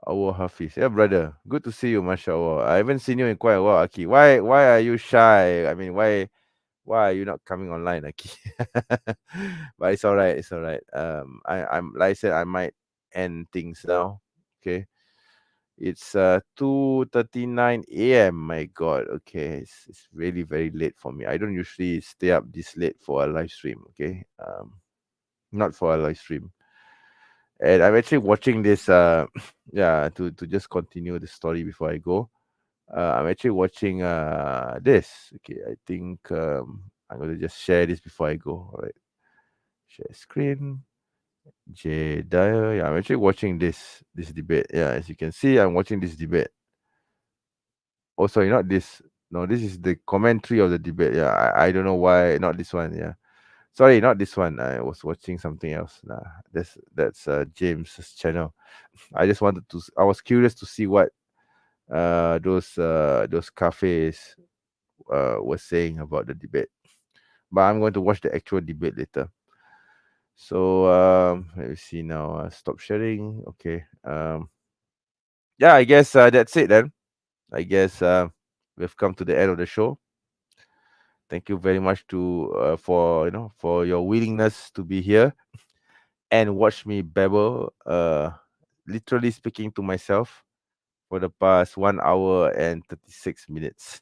our Hafiz. Yeah, brother. Good to see you, mashallah. I haven't seen you in quite a while, Aki. Why are you shy? I mean, why are you not coming online, Aki? But it's all right. It's all right. I'm like I said, I might end things now. Okay. It's 2:39 a.m. My God, okay, it's really very late for me. I don't usually stay up this late for a live stream. Okay, not for a live stream. And I'm actually watching this. Yeah, to just continue the story before I go. I'm actually watching this. Okay, I think I'm gonna just share this before I go. All right, share screen. Jedediah. Yeah, I'm actually watching this debate. Yeah, as you can see, I'm watching this debate. Oh, sorry, not this. No, this is the commentary of the debate. Yeah, I don't know why not this one. Yeah, sorry, not this one. I was watching something else. Nah, that's James's channel. I just wanted to. I was curious to see what those cafes were saying about the debate. But I'm going to watch the actual debate later. So let me see now. Stop sharing. Okay. Yeah, I guess that's it then. I guess we've come to the end of the show. Thank you very much to for for your willingness to be here and watch me babble, literally speaking to myself for the past 1 hour and 36 minutes.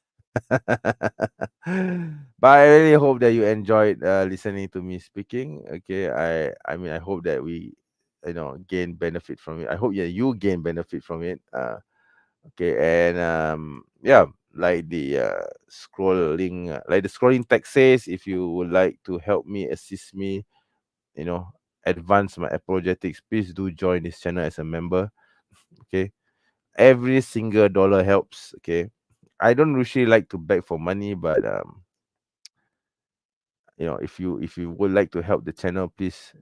But I really hope that you enjoyed listening to me speaking. Okay, I mean I hope that we gain benefit from it. I hope you gain benefit from it. Okay, and yeah, like the like the scrolling text says, if you would like to help me, assist me, you know, advance my apologetics, please do join this channel as a member. Okay, every single dollar helps. Okay, I don't usually like to beg for money, but if you would like to help the channel, please,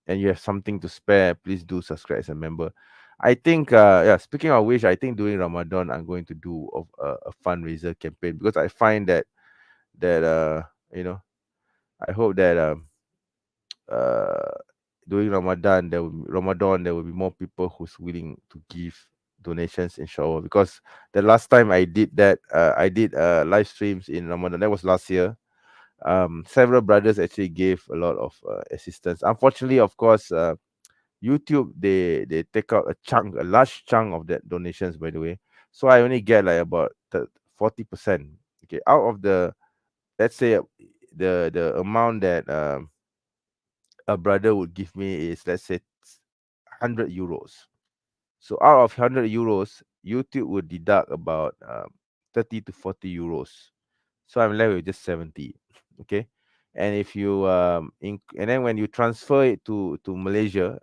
and you have something to spare, please do subscribe as a member. I think yeah, speaking of which, I think during Ramadan I'm going to do a fundraiser campaign, because I find that you know I hope that uh during Ramadan there will be more people who's willing to give donations, inshallah. Because the last time I did that, I did live streams in Ramadan. That was last year. Several brothers actually gave a lot of assistance. Unfortunately, of course, YouTube, they take out a large chunk of that donations, by the way. So I only get like about 40%. Okay, out of the, let's say, the amount that a brother would give me is, let's say, 100 euros. So out of 100 euros, YouTube would deduct about 30 to 40 euros. So I'm left with just 70. Okay. And if you and then when you transfer it to Malaysia,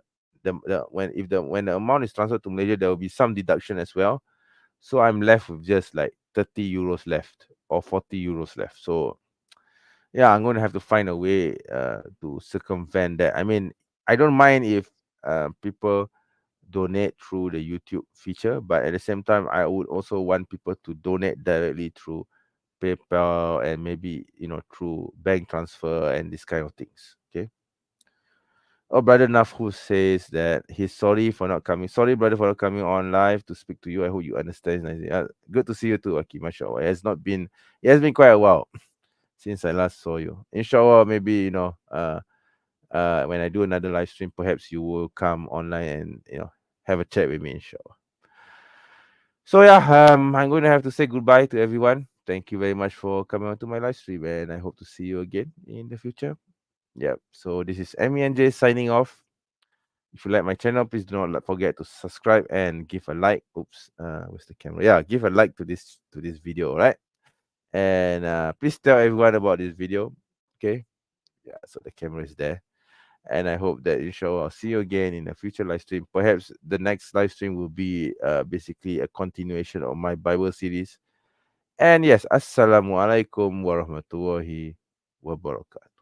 when the amount is transferred to Malaysia, there will be some deduction as well. So I'm left with just like 30 euros left, or 40 euros left. So yeah, I'm going to have to find a way to circumvent that. I mean, I don't mind if people donate through the YouTube feature, but at the same time, I would also want people to donate directly through PayPal, and maybe through bank transfer and this kind of things. Okay. Oh, brother Naf, who says that he's sorry for not coming. Sorry, brother, for not coming on live to speak to you. I hope you understand. Good to see you too, Aki. Mashallah. It has been quite a while since I last saw you. Inshallah, maybe when I do another live stream, perhaps you will come online and have a chat with me, inshallah. So yeah, I'm going to have to say goodbye to everyone. Thank you very much for coming on to my live stream, and I hope to see you again in the future. Yeah. So this is MENJ signing off. If you like my channel, please do not forget to subscribe and give a like. Oops, where's the camera? Yeah, give a like to this video, all right? And please tell everyone about this video. Okay. Yeah. So the camera is there. And I hope that inshallah I'll see you again in a future live stream. Perhaps the next live stream will be basically a continuation of my Bible series. And yes, Assalamualaikum warahmatullahi wabarakatuh.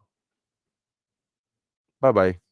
Bye bye.